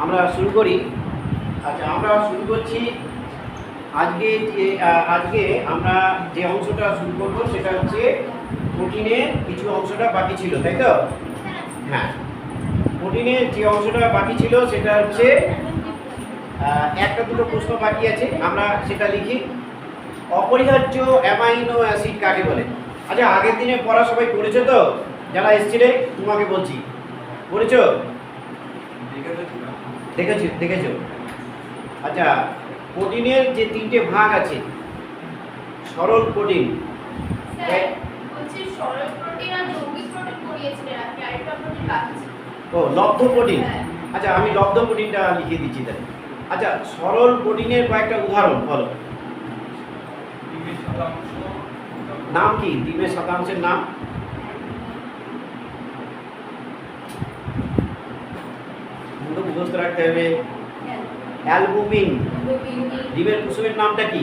আমরা শুরু করি। আচ্ছা, আমরা শুরু করছি আজকে আমরা যে অংশটা শুরু করবো সেটা হচ্ছে প্রোটিনের কিছু অংশটা বাকি ছিল, তাই তো? হ্যাঁ, প্রোটিনের যে অংশটা বাকি ছিল সেটা হচ্ছে একটা দুটো প্রশ্ন বাকি আছে, আমরা সেটা লিখি। অপরিহার্য অ্যামাইনো অ্যাসিড কাকে বলে? আচ্ছা, আগের দিনে পড়া সবাই করেছো তো? যারা এসছিলে তোমাকে বলছি, করেছো? দেখেছো? আচ্ছা, প্রোটিনের যে তিনটে ভাগ আছে, সরল প্রোটিন, ও লব্ধ প্রোটিন। আচ্ছা, আমি লব্ধ প্রোটিনটা লিখে দিচ্ছি তাহলে। আচ্ছা, সরল প্রোটিনের কয়েকটা উদাহরণ বলো। নাম কি? ডিমের শতাংশের নাম? মুখস্থ রাখতে হবে। অ্যালবুমিন। ডিমের কুসুমের নামটা কি?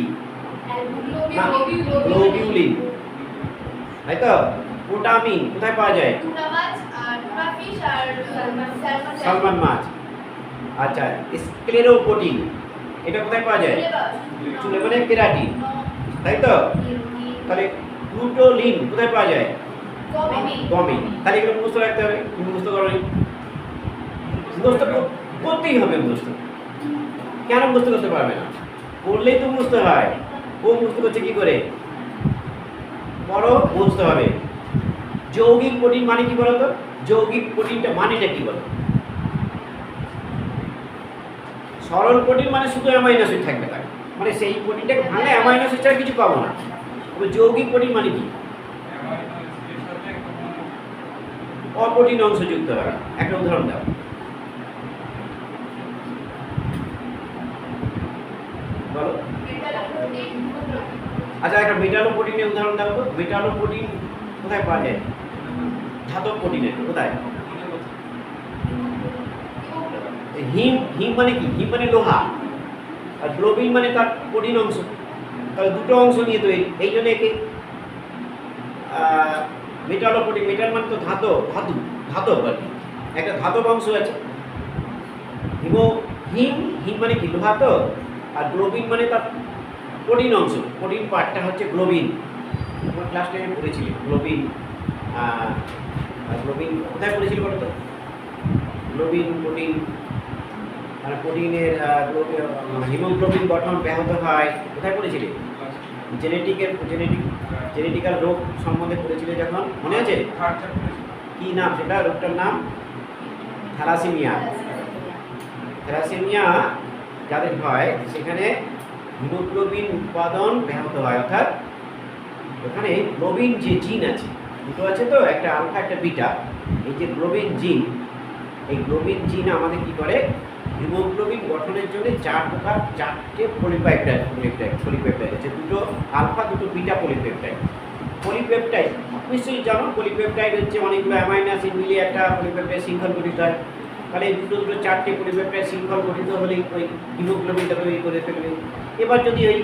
গ্লোবিউলিন, তাই তো? পোটামিন কোথায় পাওয়া যায়? সালমান মাছ। আচ্ছা, স্ক্লেরোপ্রোটিন এটা কোথায় পাওয়া যায়? চুলে, মানে কেরাটিন, তাই তো? তাহলে গ্লুটোলিন কোথায় পাওয়া যায়? গমে। তাহলে এগুলো মুখস্থ রাখতে হবে। তুমি মুখস্থ করো নি? মুখস্থ করতেই হবে। মুখস্থ কেন মুখস্থ করতে পারবে না? পড়লেই তো মুখস্থ হয়। ও মুখস্থ করছে কি করে? বড় বুঝতে হবে। যৌগিক প্রোটিন মানে কি বলো তো? যৌগিক প্রোটিনটা মানেটা কি বলো? সরল প্রোটিন মানে শুধু অ্যামাইনো অ্যাসিড থাকবে, তার মানে সেই প্রোটিনটাকে ভাঙলে অ্যামাইনো অ্যাসিড ছাড়া কিছু পাবো না। তবে যৌগিক প্রোটিন মানে কি? অপ্রোটিন অংশ যুক্ত হবে। একটা উদাহরণ দাও। বলো। আচ্ছা, একটা মেটালোপ্রোটিনের উদাহরণ দাও তো। মেটালোপ্রোটিন কোথায় পাওয়া যায়? ধাতব প্রোটিনের কোথায়? হিম মানে কি? হিম মানে লোহা, আর গ্লোবিন মানে তার প্রোটিন অংশ। তাহলে দুটো অংশ নিয়ে তৈরি, এই জন্য একে মেটালোপ্রোটিন। মেটাল মানে তো ধাতব আর কি, একটা ধাতব অংশ আছে। হিম মানে কি? লোহা তো। আর গ্লোবিন মানে তার প্রোটিন অংশ। প্রোটিন পার্টটা হচ্ছে গ্লোবিন। তোমার ক্লাস 10 পড়েছিলে গ্লোবিন। গ্লোবিন কোথায় পড়েছিল বলো তো? গ্লোবিন প্রোটিন, মানে প্রোটিনের হিমোগ্লোবিন গঠন ব্যাহত হয়। কোথায় পড়েছিলে? জেনেটিক্যাল রোগ সম্বন্ধে পড়েছিলে যখন, মনে আছে? কি নাম সেটা? রোগটার নাম থ্যালাসেমিয়া যাদের হয় সেখানে হিমোগ্লোবিন উৎপাদন ব্যাহত হয়, অর্থাৎ ওখানে গ্লোবিন যে জিন আছে, দুটো আছে তো, একটা আলফা একটা বিটা। এই যে গ্লোবিন জিন, এই গ্লোবিন জিন আমাদের কি করে? হিমোগ্লোবিন গঠনের জন্য চারটে পলিপেপটাইড আছে, দুটো আলফা দুটো বিটা পলিপেপটাইড নিশ্চয়ই জানো। পলিপেপটাইড হচ্ছে অনেকগুলো অ্যামাইনো অ্যাসিড মিলিয়ে একটা পলিপেপটাইড শৃঙ্খল গঠিত হয়। তাহলে এই দুটো চারটে পলিপেপটাইড শৃঙ্খল গঠিত হলেই ওই হিমোগ্লোবিনটা তৈরি করে ফেলবে। এবার যদি ওই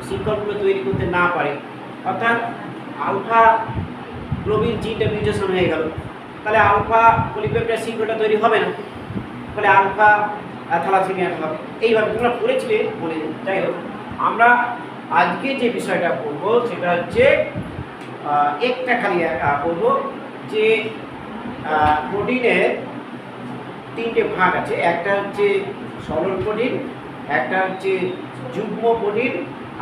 শৃঙ্খলগুলো তৈরি করতে না পারে, অর্থাৎ আলফা গ্লোবিন জিনটা মিউটেশন হয়ে গেল, তাহলে আলফা পলিপেপটাইড শৃঙ্খলটা তৈরি হবে না, ফলে আলফা থ্যালাসেমিয়া হবে। এইভাবে তোমরা পড়েছিলে মনে। যাই হোক, আমরা আজকে যে বিষয়টা পড়ব সেটা হচ্ছে একটা খালি পড়ব যে প্রোটিনের তিনটে ভাগ আছে। একটা হচ্ছে সরল প্রোটিন, একটা হচ্ছে যুগ্ম প্রোটিন,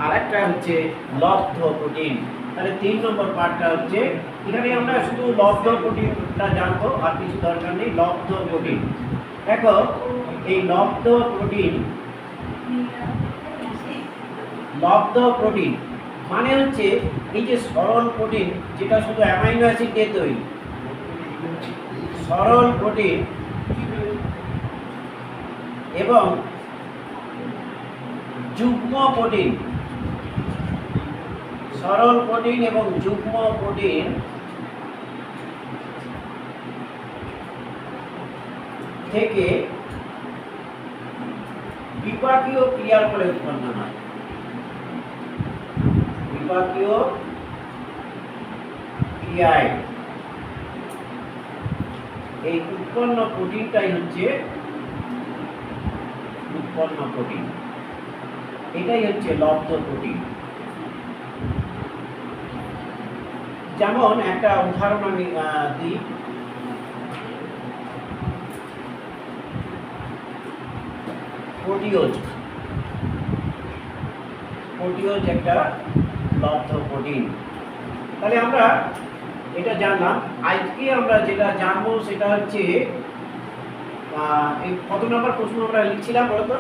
আর একটা হচ্ছে লব্ধ প্রোটিন। তাহলে 3 নম্বর পার্টটা হচ্ছে, এখানে আমরা শুধু লব্ধ প্রোটিনটা জানবো, আর কিছু দরকার নেই। লব্ধ প্রোটিন, দেখো এই লব্ধ প্রোটিন মানে হচ্ছে এই যে সরল প্রোটিন যেটা শুধু অ্যামাইনো অ্যাসিড দিয়ে তৈরি, সরল প্রোটিন এবং যুগ্ম প্রোটিন। সরল প্রোটিন এবং যুগ্ম প্রোটিন থেকে বিপাকীয় ক্রিয়ার ফলে উৎপন্ন হয়। বিপাকীয় ক্রিয়ায় এই উৎপন্ন প্রোটিনটাই হচ্ছে উৎপন্ন প্রোটিন, এটাই হচ্ছে লব্ধ প্রোটিন। যেমন একটা উদাহরণ আমি দিই, প্রোটিওজ। প্রোটিওজ একটা লব্ধ প্রোটিন। তাহলে আমরা এটা জানলাম। আজকে আমরা যেটা জানবো সেটা হচ্ছে এই কত নম্বর প্রশ্ন আমরা লিখছিলাম বলতো?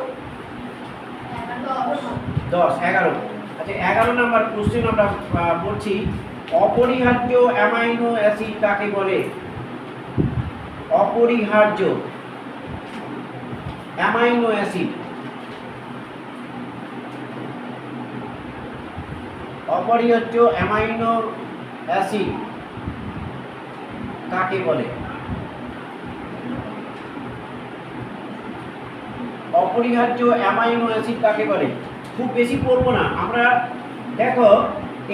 10, 11। আচ্ছা, 11 নম্বর কোশ্চেন আমরা পড়ছি, অপরিহার্য অ্যামাইনো অ্যাসিড কাকে বলে? অপরিহার্য অ্যামাইনো অ্যাসিড, অপরিহার্য অ্যামাইনো অ্যাসিড কাকে বলে? অপরিহার্য অ্যামাইনো অ্যাসিড কাকে বলে? খুব বেশি পড়বো না আমরা। দেখো,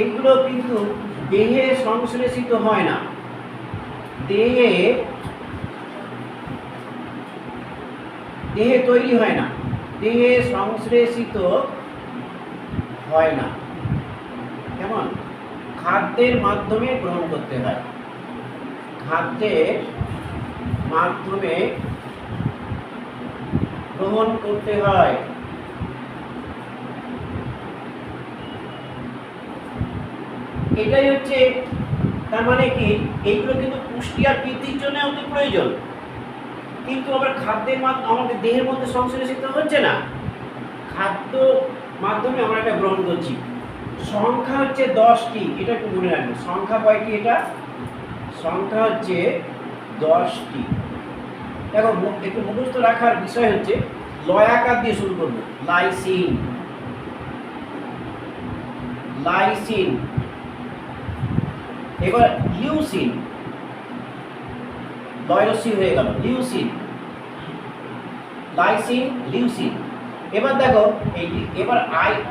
এগুলো কিন্তু দেহে সংশ্লেষিত হয় না, দেহে তৈরি হয় না, দেহে সংশ্লেষিত হয় না। কেমন? খাদ্যের মাধ্যমে গ্রহণ করতে হয়, খাদ্যের মাধ্যমে গ্রহণ করতে হয়। এটাই হচ্ছে, তার মানে কি, এইগুলো কিন্তু পুষ্টি আর বৃদ্ধির জন্য অতি প্রয়োজন, কিন্তু আবার খাদ্যের মাধ্যমে আমাদের দেহের মধ্যে সংশ্লেষিত হচ্ছে না, খাদ্য মাধ্যমে আমরা এটা গ্রহণ করছি। সংখ্যা হচ্ছে 10টি, এটা একটু মনে রাখবেন। সংখ্যা কয়টি? এটা সংখ্যা হচ্ছে 10টি। দেখো, একটু মুখস্থ রাখার বিষয় হচ্ছে, লয়াকার দিয়ে শুরু করবো। Lysine, lysine. এবার লিউসিন, লয়সি হয়ে গেল, লিউসিন, লাইসিন, লিউসিন। এবার দেখো, এই এবার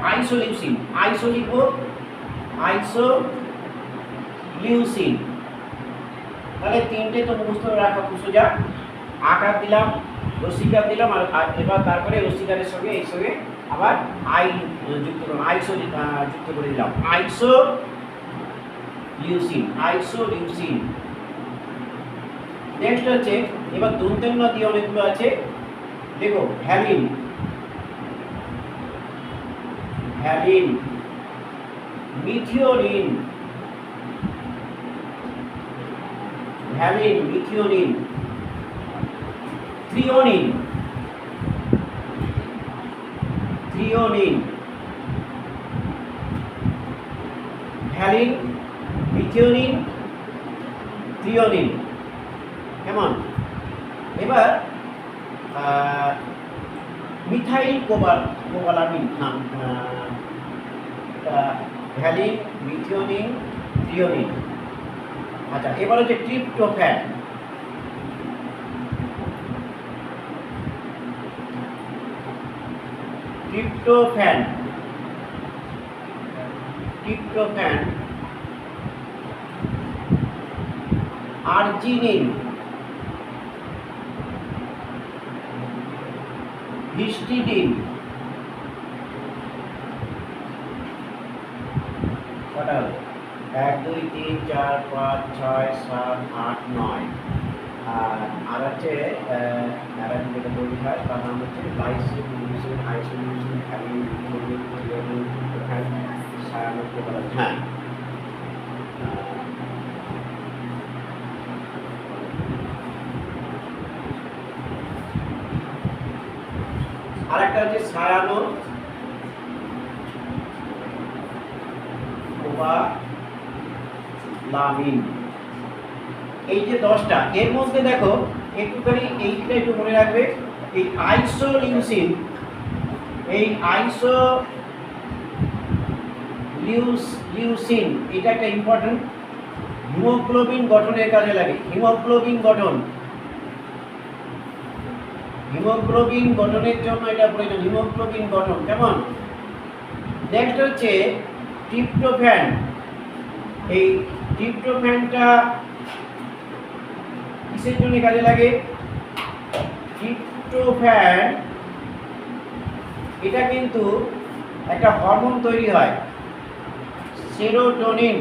আইসোলিউসিন, আইসো লিখবো, আইসোলিউসিন। তাহলে তিনটে তো মুখস্থ রাখা খুব সোজা। আকার দিলাম, রসিকার দিলাম, আর এবার তারপরে রসিকারের সঙ্গে এই সঙ্গে আবার আই যুক্ত করলাম, আইসো যুক্ত করে দিলাম, আইসোলিউসিন, আইসোলিউসিন। নেক্সট হচ্ছে, এবার দন্তেন্য দিয়ে অনেকগুলো আছে। দেখো, valine, valine, methionine, valine, methionine, threonine, threonine, valine, methionine, threonine. কেমন? এবার মিথাইল কোবালামিন নাম, ভ্যালিন, মিথিওনিন, থ্রিওনিন। আচ্ছা, এবার হচ্ছে tryptophan, tryptophan, tryptophan, arginine, histidine. কটা হলো? 1, 2, 3, 4, 5, 6, 7, 8, 9। আর হচ্ছে যেটা তৈরি হয় তার নাম হচ্ছে lysine, leucine, isoleucine, valine, methionine, threonine, tryptophan, cyanocobalamin. হ্যাঁ, আরেকটা হচ্ছে সায়ানোকোবালামিন। এই যে 10টা, এর মধ্যে দেখো একটুখানি এইটা একটু মনে রাখবে, এই আইসোলিউসিন, এই আইসোলিউসিন এটা একটা ইম্পর্টেন্ট, হিমোগ্লোবিন গঠনের কাজে লাগে, হিমোগ্লোবিন গঠন, হিমোগ্লোবিন গঠনের জন্য এটা প্রয়োজন, হিমোগ্লোবিন গঠন। কেমন? নেক্সট হচ্ছে ট্রিপ্টোফ্যান। এই ট্রিপ্টোফ্যানটা কিসের জন্য কাজে লাগে? ট্রিপ্টোফ্যান এটা কিন্তু একটা হরমোন তৈরি হয়, সেরোটোনিন,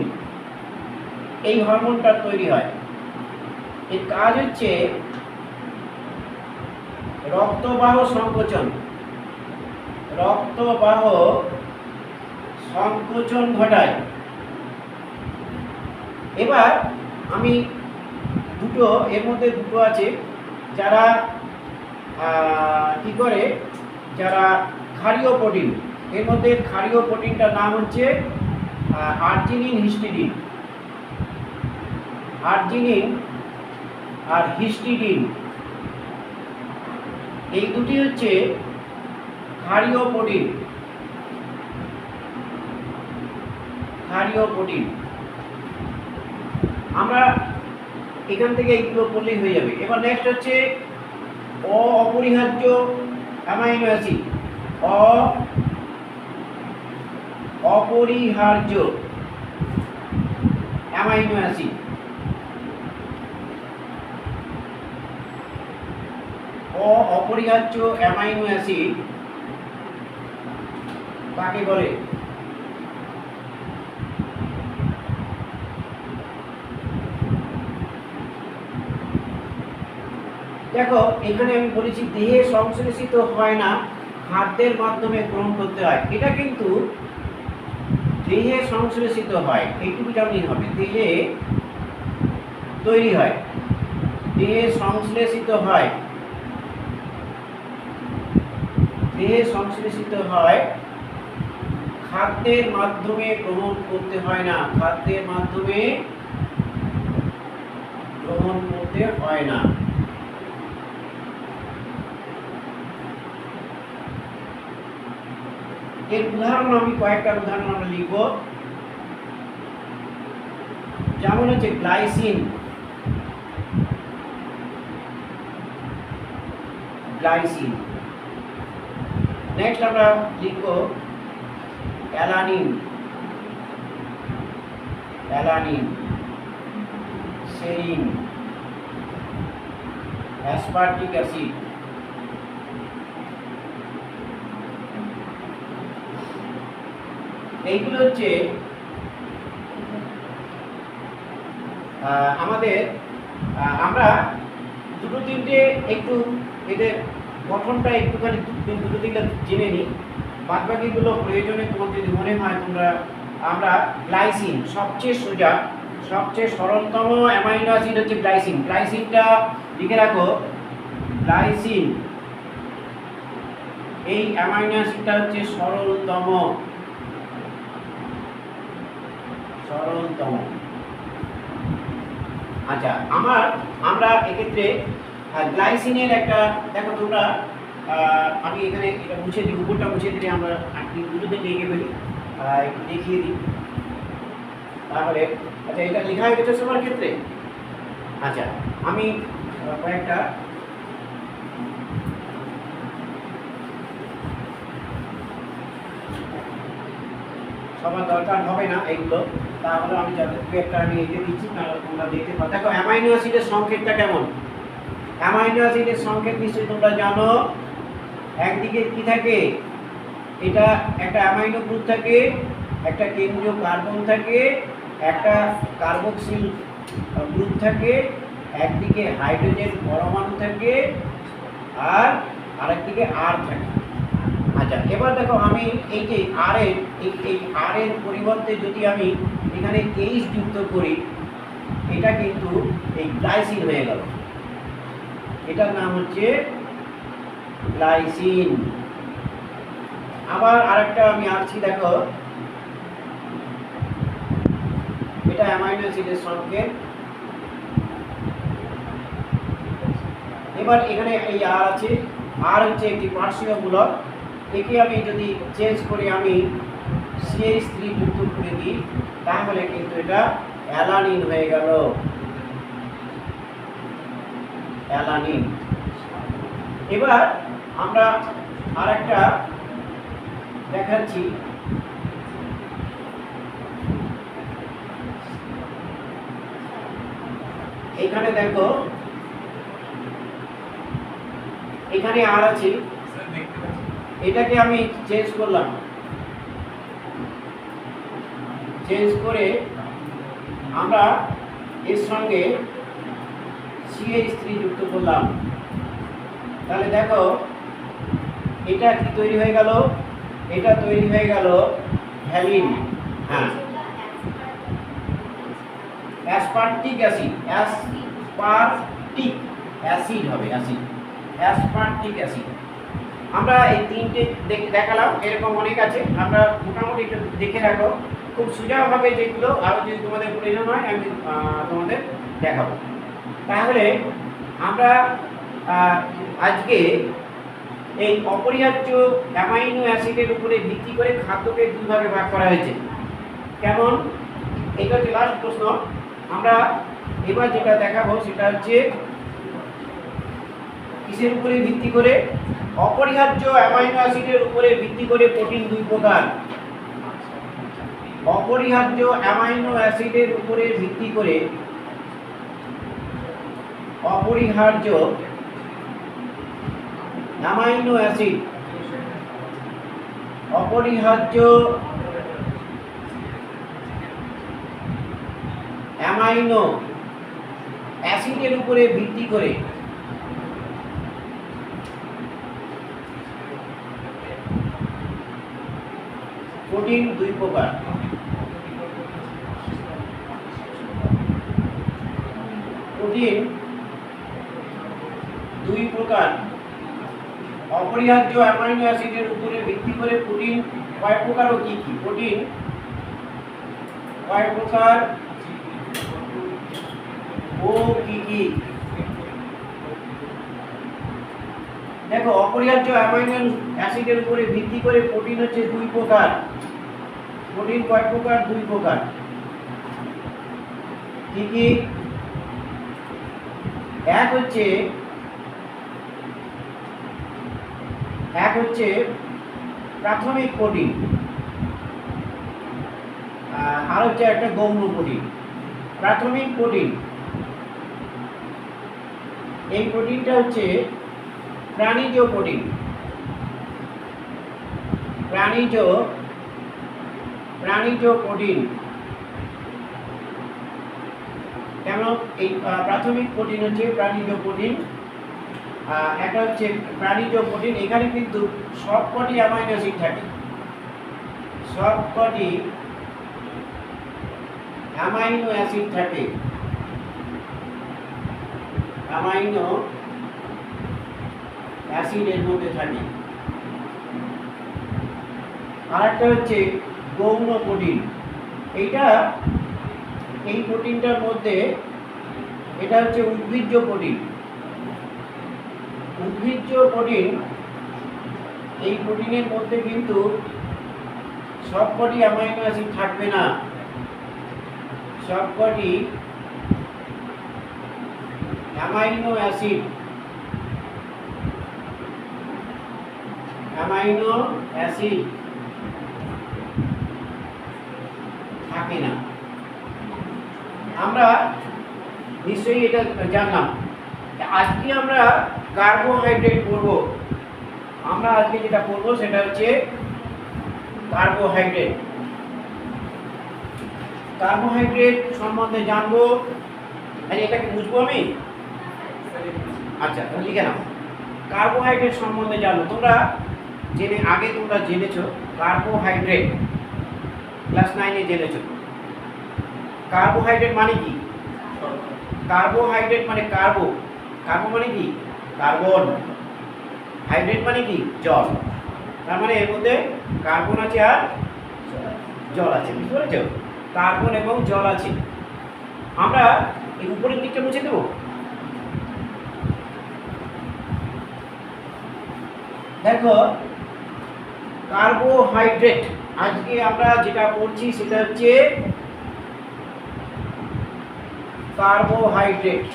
এই হরমোনটা তৈরি হয়। এর কাজ হচ্ছে রক্তবাহ সংকোচন, রক্তবাহ সংকোচন ঘটায়। এবার আমি দুটো, এর মধ্যে দুটো আছে যারা কি করে, যারা ক্ষারীয় প্রোটিন, এর মধ্যে ক্ষারীয় প্রোটিনটার নাম হচ্ছে আর্জিনিন, হিস্টিডিন। আর্জিনিন আর হিস্টিডিন এই দুটি হচ্ছে ক্ষারীয় প্রোটিন, ক্ষারীয় প্রোটিন। আমরা এখান থেকে এইগুলো করলেই হয়ে যাবে। এবার নেক্সট হচ্ছে অপরিহার্য অ্যামাইনো অ্যাসিড, অপরিহার্য অ্যামাইনো অ্যাসিড। অপরিহার্য অ্যামাইনো অ্যাসিড কাকে বলে? দেখো এখানে আমি বলেছি দেহে সংশ্লেষিত হয় না, খাদ্যের মাধ্যমে গ্রহণ করতে হয়। এটা কিন্তু দেহে সংশ্লেষিত হয়, এইটুকু জানলেই হবে। দেহে তৈরি হয়, দেহে সংশ্লেষিত হয়, দেহে সংশ্লেষিত হয়, খাদ্যের মাধ্যমে গ্রহণ করতে হয় না, খাদ্যের মাধ্যমে গ্রহণ করতে হয় না। এর উদাহরণ আমি কয়েকটা উদাহরণ আমরা লিখব, যেমন হচ্ছে গ্লাইসিন, গ্লাইসিন। নেক্সট আমরা লিখব alanine, alanine, serine, aspartic acid. এইগুলো হচ্ছে আমাদের, আমরা দুটো তিনটে একটু এদের গঠনটা একটুখানি দুটো তিনটা জেনে নিই, বাদ বাকিগুলো প্রয়োজনে তোমার যদি মনে হয় তোমরা। আমরা গ্লাইসিন, সবচেয়ে সোজা, সবচেয়ে সরলতম অ্যামাইনো অ্যাসিড হচ্ছে গ্লাইসিন। গ্লাইসিনটা লিখে রাখো, গ্লাইসিন এই অ্যামাইনো অ্যাসিডটা হচ্ছে সরলতম, সরলতম। আচ্ছা, আমরা এক্ষেত্রে গ্লাইসিনের একটা, দেখো তোমরা, আমি এখানে এটা মুছে দিই, উপরটা মুছে দিলে আমরা দুটোতে লিখে ফেলি, একটু দেখিয়ে দিই তাহলে। আচ্ছা, এটা লেখা হয়ে গেছে সবার ক্ষেত্রে। আচ্ছা, আমি কয়েকটা সবার দরকার হবে না এইগুলো, তাহলে আমি যাদেরকে একটা আমি এঁকে দিচ্ছি তাহলে তোমরা দেখতে পাও। দেখো অ্যামাইনো অ্যাসিডের সংকেতটা কেমন। অ্যামাইনো অ্যাসিডের সংকেত নিশ্চয়ই তোমরা জানো। একদিকে কি থাকে, এটা একটা অ্যামাইনো গ্রুপ থাকে, একটা কেন্দ্রীয় কার্বন থাকে, একটা কার্বক্সিল গ্রুপ থাকে, একদিকে হাইড্রোজেন পরমাণু থাকে, আর আরেকদিকে আর থাকে। আচ্ছা, এবার দেখো আমি এই যে আর এর পরিবর্তে যদি আমি এখানে এইচ যুক্ত করি, এটা কিন্তু এই গ্লাইসিন হয়ে গেল। এটার নাম হচ্ছে গ্লাইসিন। আবার আরেকটা আমি আঁকছি, দেখো এটা অ্যামাইনো অ্যাসিডের সংকেত। এবার এখানে এই আর আছে, আর হচ্ছে একটি পার্শ্বীয় মূলক। একে আমি যদি চেঞ্জ করে আমি CH3 যুক্ত করে দিই, তাহলে কিন্তু এটা অ্যালানিন হয়ে গেল, অ্যালানিন। এবার আমরা আরেকটা দেখাচ্ছি, এখানে দেখো এখানে আর আছে, এটাকে আমি চেঞ্জ করলাম, চেঞ্জ করে আমরা এর সঙ্গে CH3 যুক্ত করলাম। তাহলে দেখো এটা কি তৈরি হয়ে গেল, এটা তৈরি হয়ে গেল ভ্যালিন। হ্যাঁ, অ্যাসপার্টিক অ্যাসিড, অ্যাসপার্টিক অ্যাসিড হবে, অ্যাসিড, অ্যাসপার্টিক অ্যাসিড। আমরা এই তিনটে দেখালাম, এরকম অনেক আছে, আমরা মোটামুটি একটু দেখে রাখো খুব সোজাভাবে, যেগুলো আরও যদি তোমাদের প্রয়োজন হয় আমি তোমাদের দেখাবো। তাহলে আমরা আজকে এই অপরিহার্য অ্যামাইনো অ্যাসিডের উপরে ভিত্তি করে খাদ্যকে দুই ভাগে ভাগ করা হয়েছে। কেমন? এটা হচ্ছে লাস্ট প্রশ্ন। আমরা এবার যেটা দেখাবো সেটা হচ্ছে কিসের উপরে ভিত্তি করে? অপরিহার্য অ্যামাইনো অ্যাসিডের উপরে ভিত্তি করে প্রোটিন দুই প্রকার। অপরিহার্য অ্যামাইনো অ্যাসিডের উপরে ভিত্তি করে, অপরিহার্য অ্যামাইনো অ্যাসিড, অপরিহার্য অ্যামাইনো অ্যাসিডের উপরে ভিত্তি করে প্রোটিন দুই প্রকার। প্রোটিন দুই প্রকার। অপরিহার্য অ্যামাইনো অ্যাসিডের উপরে ভিত্তি করে প্রোটিন কয় প্রকার ও কি কি? প্রোটিন কয় প্রকার ও কি কি? দেখো, অপরিহার্য অ্যামাইনো অ্যাসিডের উপরে ভিত্তি করে প্রোটিন হচ্ছে দুই প্রকার। প্রোটিন কয় প্রকার? দুই প্রকার। কি কি? এক হচ্ছে প্রাথমিক প্রোটিন, আর হচ্ছে একটা গৌণ প্রোটিন। প্রাথমিক প্রোটিন, এই প্রোটিনটা হচ্ছে প্রাণীজ প্রোটিন। প্রাণীজ প্রোটিন কেন? এই প্রাথমিক প্রোটিন হচ্ছে প্রাণীজ প্রোটিন। একটা হচ্ছে প্রাণীজ প্রোটিন, এখানে কিন্তু সবকটি অ্যামাইনো অ্যাসিড থাকে, সবকটি অ্যামাইনো অ্যাসিড থাকে, অ্যামাইনো অ্যাসিড এর মধ্যে থাকে। আর একটা হচ্ছে গৌণ প্রোটিন। এই প্রোটিনটার মধ্যে এটা হচ্ছে উদ্ভিজ্জ প্রোটিন। উদ্ভিজ্জ প্রোটিন, এই প্রোটিনের মধ্যে কিন্তু সবকটি অ্যামাইনো অ্যাসিড থাকবে না, সবকটি অ্যামাইনো অ্যাসিড থাকে না। আমরা নিশ্চয়ই এটা জানলাম। আজকে আমরা কার্বোহাইড্রেট পড়ব। আমরা আজকে যেটা পড়ব সেটা হচ্ছে কার্বোহাইড্রেট। কার্বোহাইড্রেট সম্বন্ধে জানবো। এটাকে বুঝবো আমি? আচ্ছা, তুমি লিখে নাও। কার্বোহাইড্রেট সম্বন্ধে জানবো। তোমরা আগে তোমরা জেনেছো কার্বোহাইড্রেট, ক্লাস 9-এ জেনেছো। কার্বোহাইড্রেট মানে কি? কার্বোহাইড্রেট মানে কার্বো মানে কি? কার্বন। হাইড্রেট মানে কি? জল। তার মানে এর মধ্যে কার্বন আছে আর জল আছে, বুঝতে পেরেছো? কার্বন এবং জল আছে। আমরা এই উপরের দিকটা মুছে দেবো। দেখো, কার্বোহাইড্রেট আজকে আমরা যেটা পড়ছি সেটা হচ্ছে কার্বোহাইড্রেট।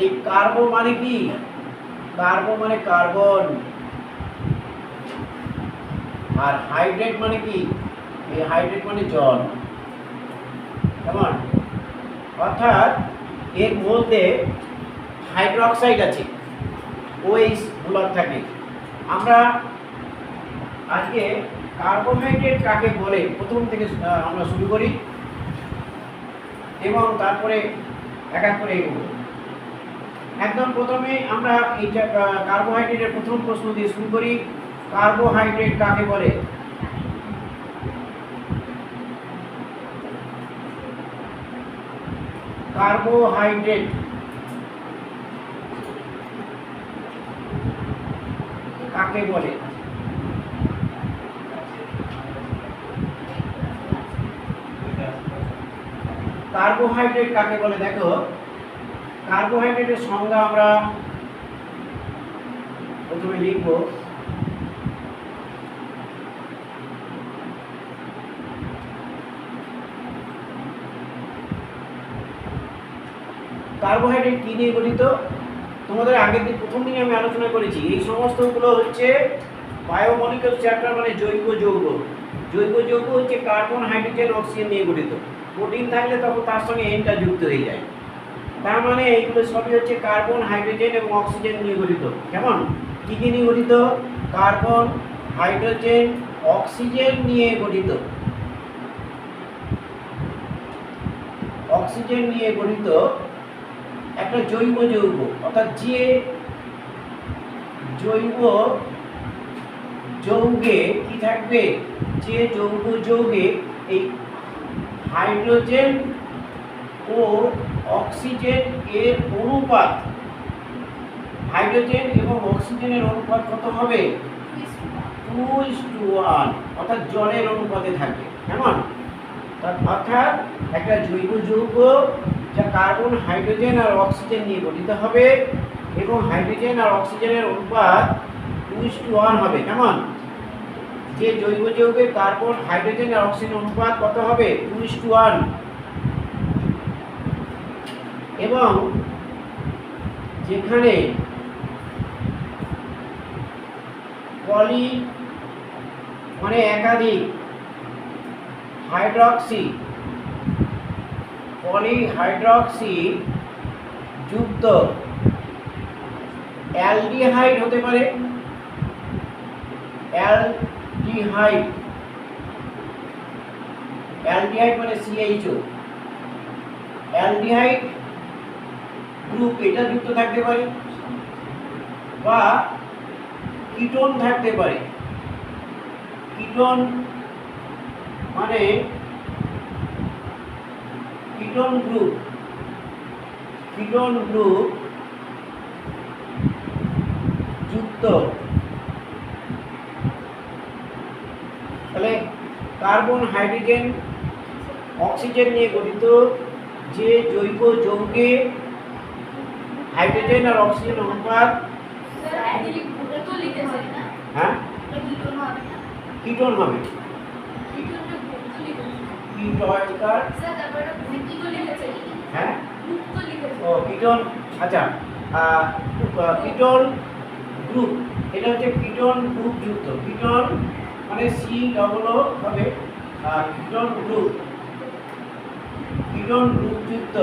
এই কার্বো মানে কি? কার্বো মানে কার্বন, আর হাইড্রেট মানে কি? এই হাইড্রেট মানে জল। কেমন? অর্থাৎ এর মধ্যে হাইড্রোক্সাইড আছে, OH মূলক থাকে। আমরা আজকে কার্বোহাইড্রেট কাকে বলে প্রথম থেকে আমরা শুরু করি এবং তারপরে এক এক করে এগোবো। একদম প্রথমে আমরা এই কার্বোহাইড্রেটের প্রথম প্রশ্ন দিয়ে শুরু করি। কার্বোহাইড্রেট কাকে বলে? কার্বোহাইড্রেট কাকে বলে? কার্বোহাইড্রেট কাকে বলে? দেখো, কার্বোহাইড্রেটের সংজ্ঞা আমরা প্রথমে লিখব। কার্বোহাইড্রেট কি নিয়ে গঠিত? তোমাদের আগের দিন প্রথম দিনে আমি আলোচনা করেছি, এই সমস্তগুলো হচ্ছে বায়োমলিকুলার চ্যাপ্টার, মানে জৈব যৌগ। জৈব যৌগ হচ্ছে কার্বন, হাইড্রোজেন, অক্সিজেন নিয়ে গঠিত। প্রোটিন থাকলে তখন তার সঙ্গে এনটা যুক্ত হয়ে যায়। তার মানে এইগুলো সবই হচ্ছে কার্বন, হাইড্রোজেন এবং অক্সিজেন নিয়ে গঠিত। কেমন? কি কি নিয়ে গঠিত? কার্বন, হাইড্রোজেন, অক্সিজেন নিয়ে গঠিত। অক্সিজেন নিয়ে গঠিত একটা জৈব যৌগ। অর্থাৎ যে জৈব যৌগে কি থাকবে? যে জৈব যৌগে এই হাইড্রোজেন ও অক্সিজেন এর অনুপাত, হাইড্রোজেন এবং অক্সিজেনের অনুপাত কত হবে? 2:1, অর্থাৎ জলের অনুপাতে থাকবে। কেমন? অর্থাৎ একটা জৈব যৌগ যা কার্বন, হাইড্রোজেন আর অক্সিজেন নিয়ে গঠিত হবে এবং হাইড্রোজেন আর অক্সিজেনের অনুপাত 2:1 হবে। কেমন? যে জৈব যৌগে কার্বন, হাইড্রোজেন আর অক্সিজেনের অনুপাত কত হবে? 2:1। এবং যেখানে পলি মানে একাধিক হাইড্রক্সি, পলিহাইড্রক্সি যুক্ত অ্যালডিহাইড হতে পারে। অ্যালডিহাইড, অ্যালডিহাইড মানে CHO, অ্যালডিহাইড গ্রুপ এটা যুক্ত থাকতে পারে, বা কিটোন থাকতে পারে। কিটোন মানে কিটোন গ্রুপ, কিটোন গ্রুপ যুক্ত। তাহলে কার্বন, হাইড্রোজেন, অক্সিজেন নিয়ে গঠিত যে জৈব যৌগে হাইড্রোজেন আর অক্সিজেন অনুপাত, হ্যাঁ কিটোন হবে। হ্যাঁ ও কিটোন, আচ্ছা কিটোন গ্রুপ, এটা হচ্ছে কিটোন গ্রুপ যুক্ত। কিটোন মানে COO হবে, কিটোন গ্রুপ, কিটোন গ্রুপ যুক্ত,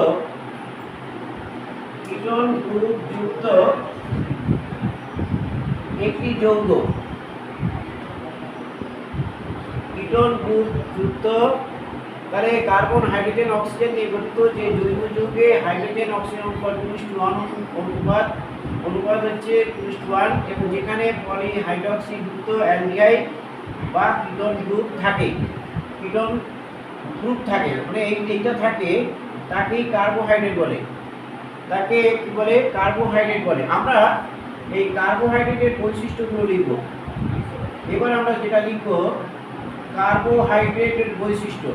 কিটোন গ্রুপ যুক্ত একটি যৌগ। কিটোন গ্রুপ যুক্ত, তাহলে কার্বন, হাইড্রোজেন, অক্সিজেন নিয়ে গঠিত যে জৈব যৌগে হাইড্রোজেন, অক্সিজেন অনুপাত 2:1 অনুপাত হচ্ছে 2:1, এবং যেখানে পলিহাইড্রক্সি যুক্ত অ্যালডিহাইড বা কিটোন গ্রুপ থাকে, কিটোন গ্রুপ থাকে মানে এইটা থাকে, তাকেই কার্বোহাইড্রেট বলে। তাকে কি বলে? কার্বোহাইড্রেট বলে। আমরা এই কার্বোহাইড্রেটের বৈশিষ্ট্যগুলো লিখব। এবার আমরা যেটা লিখব, কার্বোহাইড্রেটের বৈশিষ্ট্য।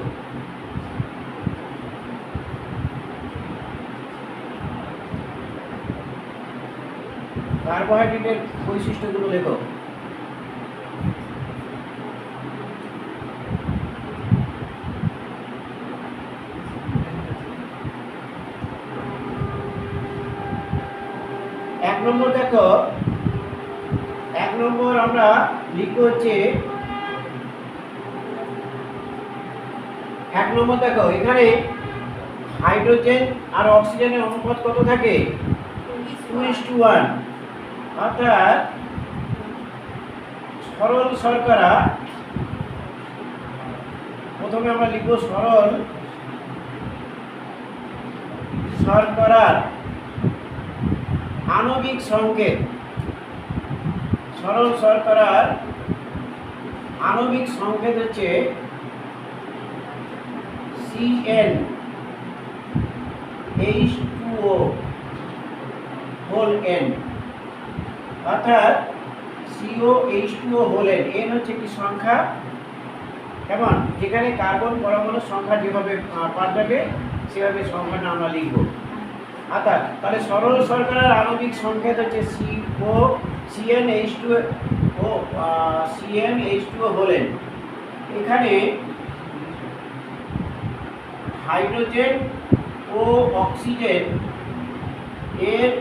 কার্বোহাইড্রেটের বৈশিষ্ট্যগুলো লেখো। এক নম্বর দেখো, এক নম্বর আমরা লিখবো হচ্ছে, এক নম্বর দেখো এখানে হাইড্রোজেন আর অক্সিজেনের অনুপাত কত থাকে? 2:1, অর্থাৎ সরল শর্করা, প্রথমে আমরা লিখব সরল শর্করার আণবিক সংকেত, সরল শর্করার আণবিক সংকেত হচ্ছে CnH2O হোল N, অর্থাৎ COH2O হোল N হচ্ছে একটি সংখ্যা, কেমন, যেখানে কার্বন পরমাণুর সংখ্যা যেভাবে পাল্টাবে সেভাবে সংখ্যাটা আমরা লিখব। অর্থাৎ তাহলে সরল শর্করার আণবিক সংকেত হচ্ছে CnH2O হোল N। এখানে হাইড্রোজেন ও অক্সিজেন এর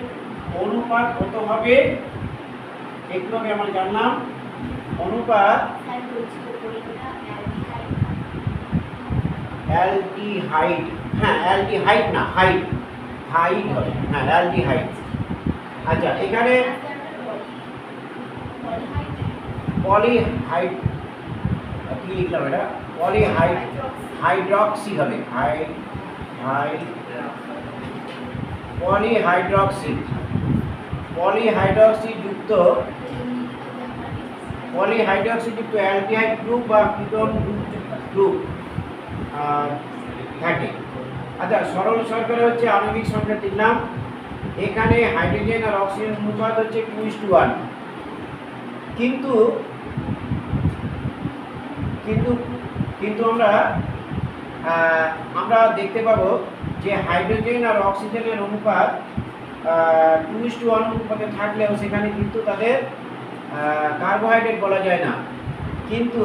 অনুপাত কত হবে একটু আগে আমরা জানলাম, অনুপাত অ্যালডিহাইড, হ্যাঁ অ্যালডিহাইড না হাইড, হাইড হবে, হ্যাঁ অ্যালডিহাইড। আচ্ছা এখানে পলিহাইড, কি লিখলাম এটা, হাইড্রক্সি হবে, পলিহাইড্রক্সি যুক্ত অ্যালডিহাইড গ্রুপ বা কিটোন গ্রুপ থাকে। আচ্ছা সরল শর্করা হচ্ছে আণবিক সংখ্যা দিলাম, এখানে হাইড্রোজেন আর অক্সিজেন অনুপাত হচ্ছে 2:1, কিন্তু কিন্তু কিন্তু আমরা দেখতে পাবো যে হাইড্রোজেন আর অক্সিজেনের অনুপাত 2:1 অনুপাতে থাকলেও সেখানে কিন্তু তাদের কার্বোহাইড্রেট বলা যায় না। কিন্তু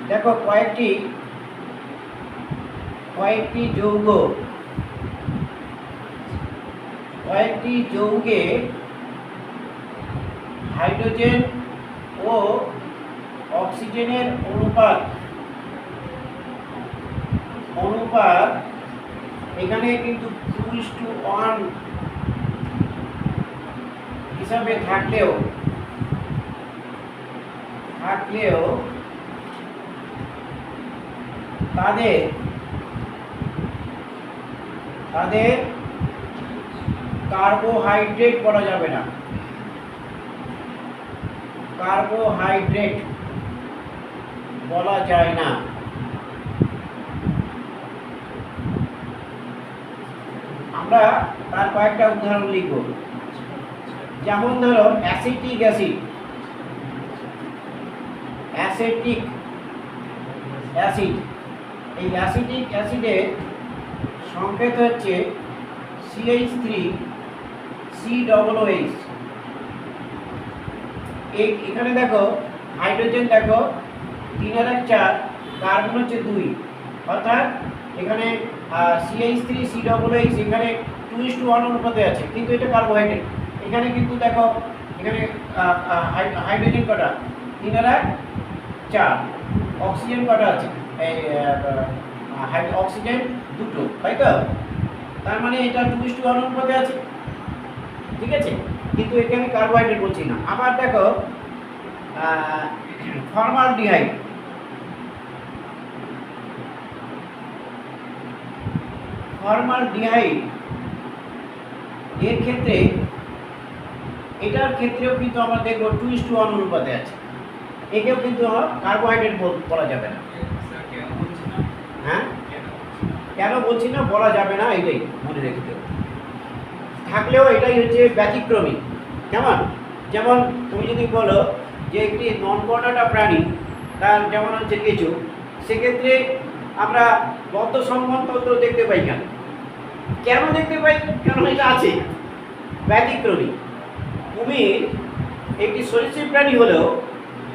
দেখো কয়েকটি যৌগে হাইড্রোজেন ও অক্সিজেনের অনুপাত এখানে কিন্তু 2:1 হিসাবে থাকলেও তাদের কার্বোহাইড্রেট বলা যাবে না, কার্বোহাইড্রেট বলা যায় না। আমরা তার কয়েকটা উদাহরণ লিখব, যেমন ধরো অ্যাসিটিক অ্যাসিড, এই অ্যাসিটিক অ্যাসিডের সংকেত হচ্ছে CH3COOH। এখানে দেখো হাইড্রোজেন দেখো 3 আর 4, কার্বন হচ্ছে 2, অর্থাৎ এখানে CH3COOH এখানে 2:1 অনুপাতে আছে, কিন্তু এটা কার্বোহাইড্রেট। এখানে কিন্তু দেখো এখানে হাইড্রোজেন কটা, 3 আর 4, অক্সিজেন কটা আছে, এই অক্সিজেন 2, তাই তো, তার মানে এটা 2:1 অনুপাতে আছে, ঠিক আছে, কিন্তু একে আমি কার্বোহাইড্রেট বলছি না। আবার দেখো ফর্মালডিহাইড, এর ক্ষেত্রে, এটার ক্ষেত্রেও কিন্তু আমরা দেখবো 2:1 অনুপাতে আছে, একেও কিন্তু কার্বোহাইড্রেট বলা যাবে না। হ্যাঁ কেন বলছি না বলা যাবে না, এটাই মনে রেখে দেবো। থাকলেও এটাই হচ্ছে ব্যতিক্রমী, কেমন, যেমন তুমি যদি বলো যে একটি নন বর্ণাঢ্য প্রাণী, তার যেমন হচ্ছে কেঁচো, সেক্ষেত্রে আমরা বদ্ধ সম্বন্ধ দেখতে পাই, কেন দেখতে পাই, কেন এটা আছে, ব্যতিক্রমী। কুমির একটি সরীসৃপ প্রাণী হলেও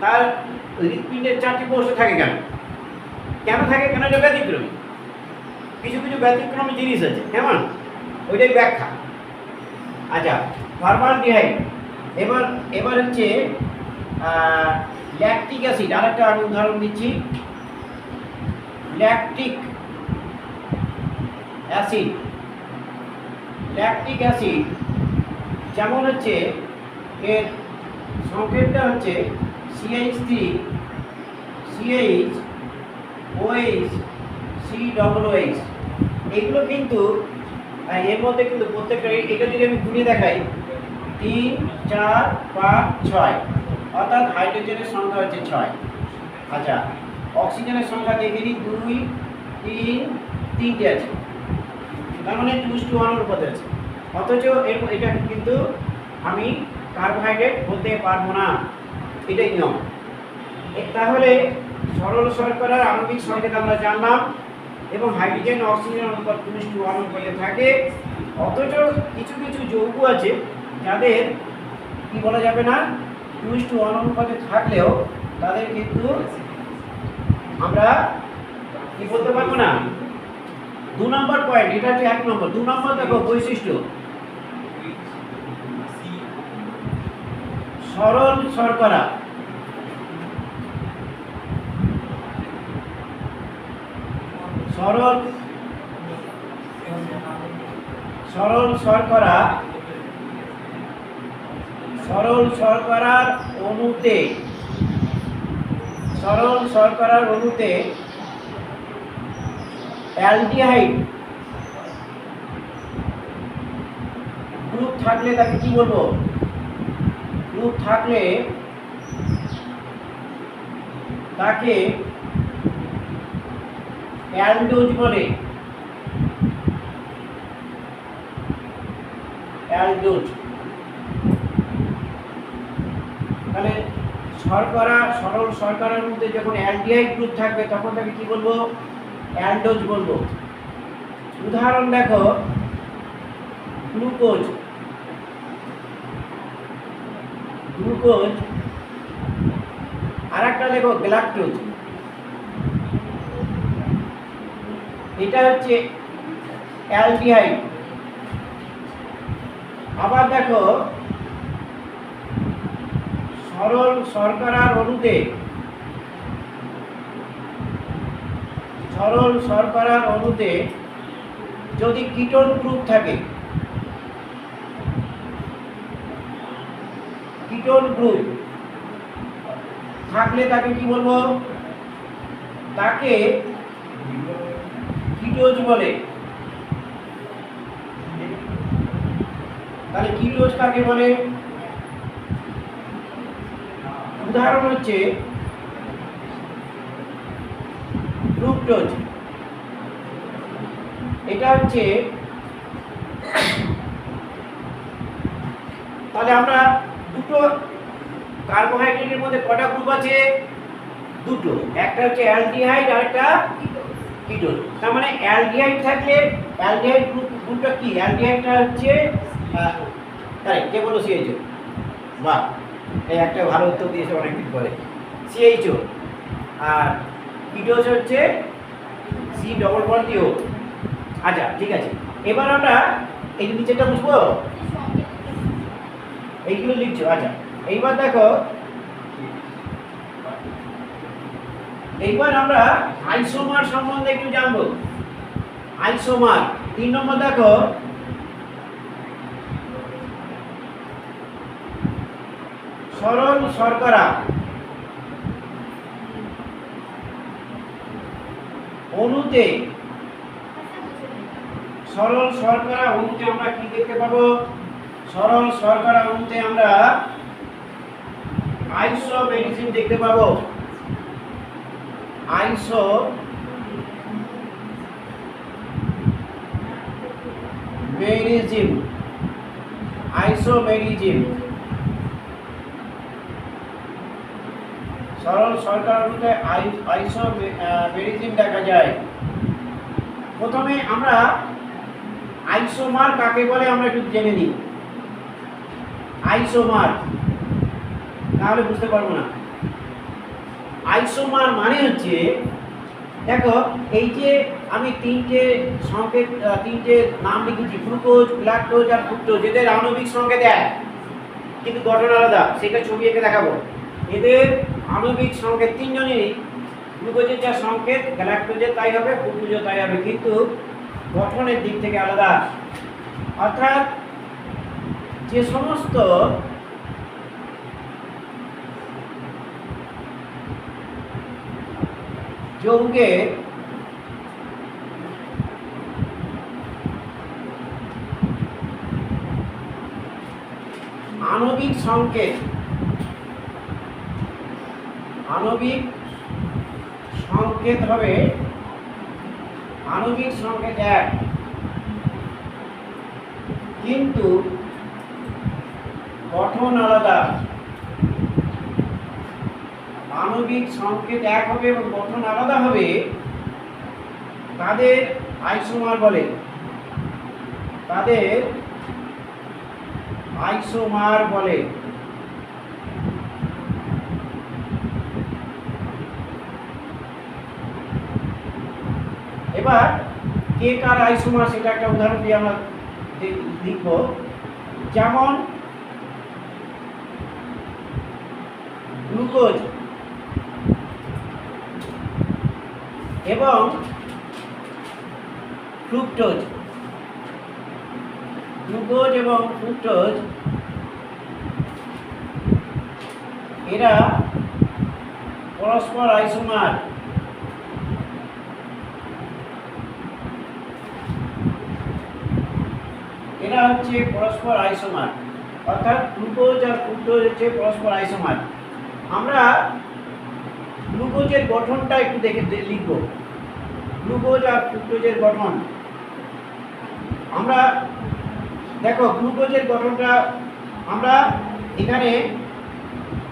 তার হৃৎপিণ্ডের 4টি কোষ থাকে, কেন থাকে, কেন এটা ব্যতিক্রমী। কিছু ব্যতিক্রমী জিনিস আছে, কেমন, ওইটাই ব্যাখ্যা। আচ্ছা ফর্মালডিহাইড, এবার হচ্ছে ল্যাকটিক অ্যাসিড, আরেকটা আমি উদাহরণ দিচ্ছি, ল্যাকটিক অ্যাসিড যেমন হচ্ছে এর সংকেতটা হচ্ছে CH3 CH OH COOH। এগুলো কিন্তু এর মধ্যে কিন্তু প্রত্যেকটা, এটা যদি আমি ঘুরিয়ে দেখাই 3 4 5 6, অর্থাৎ হাইড্রোজেনের সংখ্যা হচ্ছে 6। আচ্ছা, অক্সিজেনের সংখ্যা দেখে নিই 2 3 তিনটে আছে, তার মানে 2:1 অনুপাতে আছে। অথচ এটা কিন্তু আমি কার্বোহাইড্রেট বলতে পারবো না, এটাই নিয়ম। তাহলে সরল শর্করার আণবিক সংকেত আমরা জানলাম এবং হাইড্রোজেন অক্সিজেন অনুপাত 2:1 অনুপাতে থাকে। অথচ কিছু কিছু যৌগ আছে যাদের কি বলা যাবে না, 2:1 অনুপাতে থাকলেও তাদের কিন্তু আমরা কি বলতে পারবো না। 2 নম্বর পয়েন্ট, এটা হচ্ছে 1 নম্বর। 2 নম্বর দেখো বৈশিষ্ট্য, সরল শর্করা সরল শর্করা সরল শর্করার অণুতে অ্যালডিহাইড গ্রুপ থাকলে তাকে কি বলবো, গ্রুপ থাকলে তাকে অ্যালডোজ বলে। অ্যালডোজ। তাহলে শর্করা, সরল শর্করার মধ্যে যখন অ্যালডিহাইড গ্রুপ থাকবে তখন তাকে কি বলবো, অ্যালডোজ বলবো। উদাহরণ দেখো, গ্লুকোজ, আর একটা দেখো গ্যালাক্টোজ, এটা হচ্ছে অ্যালডিহাইড। আবার দেখো সরল শর্করার অণুতে যদি কিটোন গ্রুপ থাকে, কিটোন গ্রুপ থাকলে তাকে কি বলবো, তাকে কিটোজ বলে। তাহলে কিটোজ কাকে বলে, উদাহরণ হচ্ছে ফ্রুক্টোজ। এটা হচ্ছে, তাহলে আমরা দুটো কার্বোহাইড্রেটের মধ্যে কটা গ্রুপ আছে, দুটো, একটা হচ্ছে অ্যালডিহাইড আর একটা কিটোন। তার মানে অ্যালডিহাইড থাকলে অ্যালডিহাইড গ্রুপটা কি, অ্যালডিহাইডটা হচ্ছে তাই কে বলো, CHO। বাহ, এই একটা ভালো উত্তর দিয়েছে অনেকদিন পরে, CHO। আর কিটোজ হচ্ছে C++O। আচ্ছা ঠিক আছে, এবার আমরা এই নিচেটা বুঝবো, এইগুলো লিখছো। আচ্ছা এইবার দেখো, এইবার আমরা আইসোমার সম্বন্ধে একটু জানবো। আইসোমার 3 নম্বর দেখো, সরল শর্করা অণুতে, সরল শর্করা অণুতে আমরা কি দেখতে পাবো, সরল শর্করা অণুতে আমরা আইসোমেরিজম দেখতে পাবো। আইসোমেরিজম সরল শর্করার মধ্যে আইসোমেরিজম দেখা যায়। প্রথমে আমরা আইসোমার কাকে বলে আমরা একটু জেনে নিই। আইসোমার তাহলে বুঝতে পারবো না। আইসোমার মানে হচ্ছে, দেখো এই যে আমি তিনটে সংকেত, তিনটে নাম লিখেছি, গ্লুকোজ, গ্যালাক্টোজ আর ফ্রুক্টোজ, এদের আণবিক সংকেত এক কিন্তু গঠন আলাদা, সেটা ছবি এঁকে দেখাবো। এদের আণবিক সংকেত তিনজনেরই, গ্লুকোজের যা সংকেত গ্যালাক্টোজের তাই হবে, ফ্রুক্টোজের তাই হবে, কিন্তু গঠনের দিক থেকে আলাদা। অর্থাৎ যে সমস্ত যৌগের আণবিক সংকেত হবে আণবিক সংকেত এক, কিন্তু গঠন আলাদা। আণবিক সংকেত এক হবে এবং গঠন আলাদা হবে, তাদের আইসোমার বলে। এবার কে কার আইসোমার সেটা একটা উদাহরণ দিয়ে আমরা লিখব। যেমন গ্লুকোজ এবং ফ্রুক্টোজ। এরা পরস্পর আইসোমার। অর্থাৎ গ্লুকোজ আর ফ্রুক্টোজ হচ্ছে পরস্পর আইসোমার। আমরা গ্লুকোজের গঠনটা একটু দেখে লিখব। গ্লুকোজ আর ফ্রুক্টোজের গঠন আমরা দেখো, গ্লুকোজের গঠনটা আমরা এখানে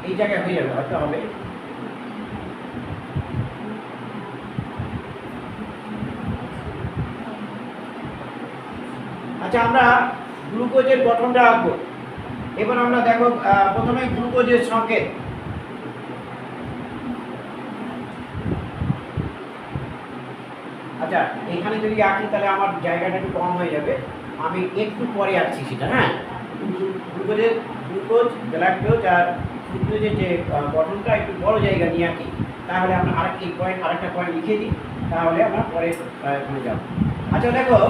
এই জায়গায় হয়ে যাবে, হয়তো হবে। আচ্ছা, আমরা গ্লুকোজের গঠনটা আঁকবো। এবার আমরা দেখো, প্রথমে গ্লুকোজের সংকেত। আচ্ছা, এখানে যদি আঁকি তাহলে আমার জায়গাটা একটু কম হয়ে যাবে, আমি একটু পরে আঁকছি সেটা। হ্যাঁ, গ্লুকোজ, গ্যালাক্টোজ আর ফ্রুক্টোজের যে গঠনটা একটু বড় জায়গা নিয়ে আঁকি, তাহলে আমরা আরেকটা পয়েন্ট লিখে দিই, তাহলে আমরা পরে যাব। আচ্ছা দেখো,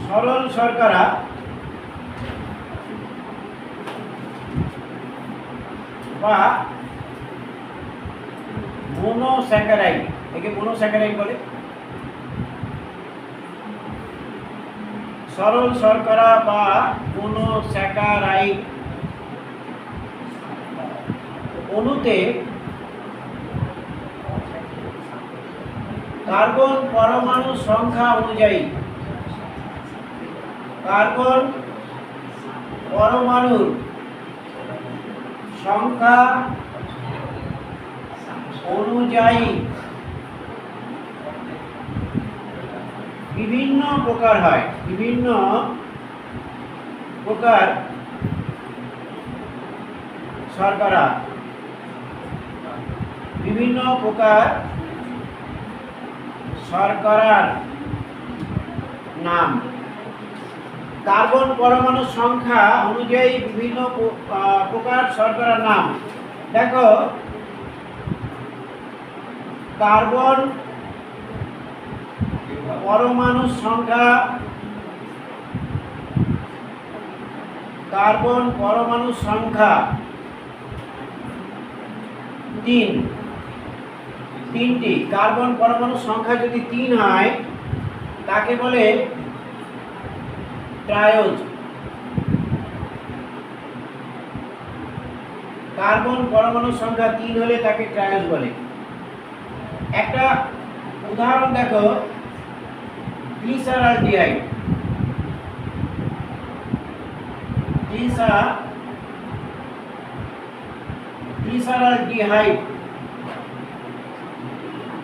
সরল শর্করা বা মনোস্যাকারাইড, একে মনোস্যাকারাইড বলে। সরল শর্করা বা মনোস্যাকারাইড অণুতে কার্বন পরমাণু সংখ্যা অনুযায়ী পরমাণুর সংখ্যা অনুযায়ী বিভিন্ন প্রকার হয়। বিভিন্ন প্রকার শর্করা, বিভিন্ন প্রকার শর্করার নাম। কার্বন পরমাণু সংখ্যা অনুযায়ী বিভিন্ন প্রকার শর্করার নাম। দেখো, কার্বন পরমাণু সংখ্যা 3টি। কার্বন পরমাণু সংখ্যা যদি 3 হয় তাকে বলে ট্রায়োজ। কার্বন পরমাণু সংখ্যা 3 হলে তাকে ট্রায়োজ বলে। একটা উদাহরণ দেখো, গ্লিসারলডিহাইড।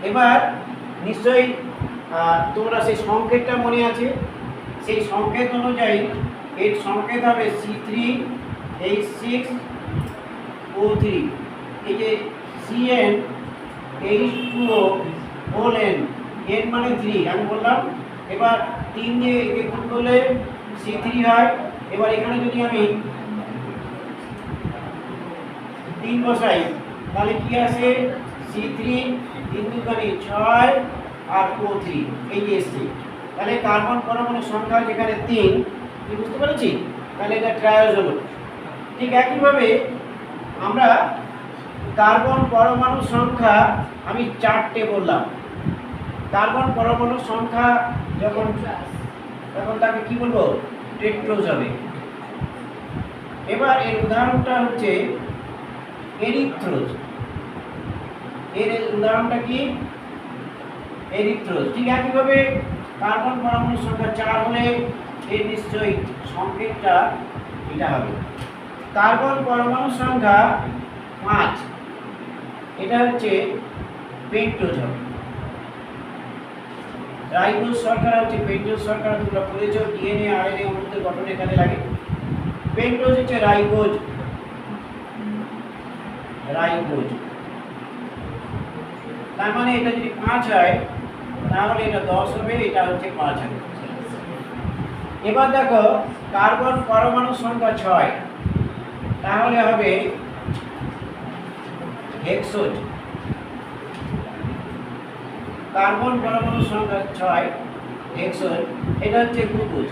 এবার নিশ্চয়ই তোমরা সেই সংকেতটা মনে আছে। সেই সংকেত অনুযায়ী এর সংকেত হবে C3H6O3। এই যে CnH2O n, n মানে 3 আমি বললাম। এবার 3 দিয়ে একে গুণ করলে C3 হয়। এবার এখানে যদি আমি 3 বসাই তাহলে কি আসে? C3 3 দুগুণে 6 আর O3, এই যে এসছে। তাহলে কার্বন পরমাণু সংখ্যা যেখানে 3, কি বুঝতে পেরেছি? তাহলে এটা ট্রায়োজ হলো। ঠিক একইভাবে আমরা কার্বন পরমাণু সংখ্যা আমি 4টে বললাম। কার্বন পরমাণু সংখ্যা যখন তখন তাকে কি বলবো? টেট্রোজ হবে। এবার এর উদাহরণটা হচ্ছে এরিথ্রোজ। এর উদাহরণটা কি? এরিথ্রোজ। ঠিক একইভাবে কার্বন পরমাণু সংখ্যা 4 হলে এর নিশ্চয়ই সংকেতটা এটা হবে। কার্বন পরমাণু সংখ্যা 5, এটা হচ্ছে পেন্টোজ হবে। রাইবোজ শর্করা হচ্ছে পেন্টোজ শর্করা, তোমরা পড়েছো ডিএনএ আরএনএ অণুদের গঠনে কাজে লাগে। পেন্টোজ হচ্ছে রাইবোজ। রাইবোজ তার মানে এটা যদি 5 হয় তাহলে এটা 10 হবে, এটা হচ্ছে 5 হবে। এবার দেখো কার্বন পরমাণু সংখ্যা 6, তাহলে হবে হেক্সোজ। কার্বন পরমাণু সংখ্যা 6 হেক্সোজ, এটা হচ্ছে গ্লুকোজ।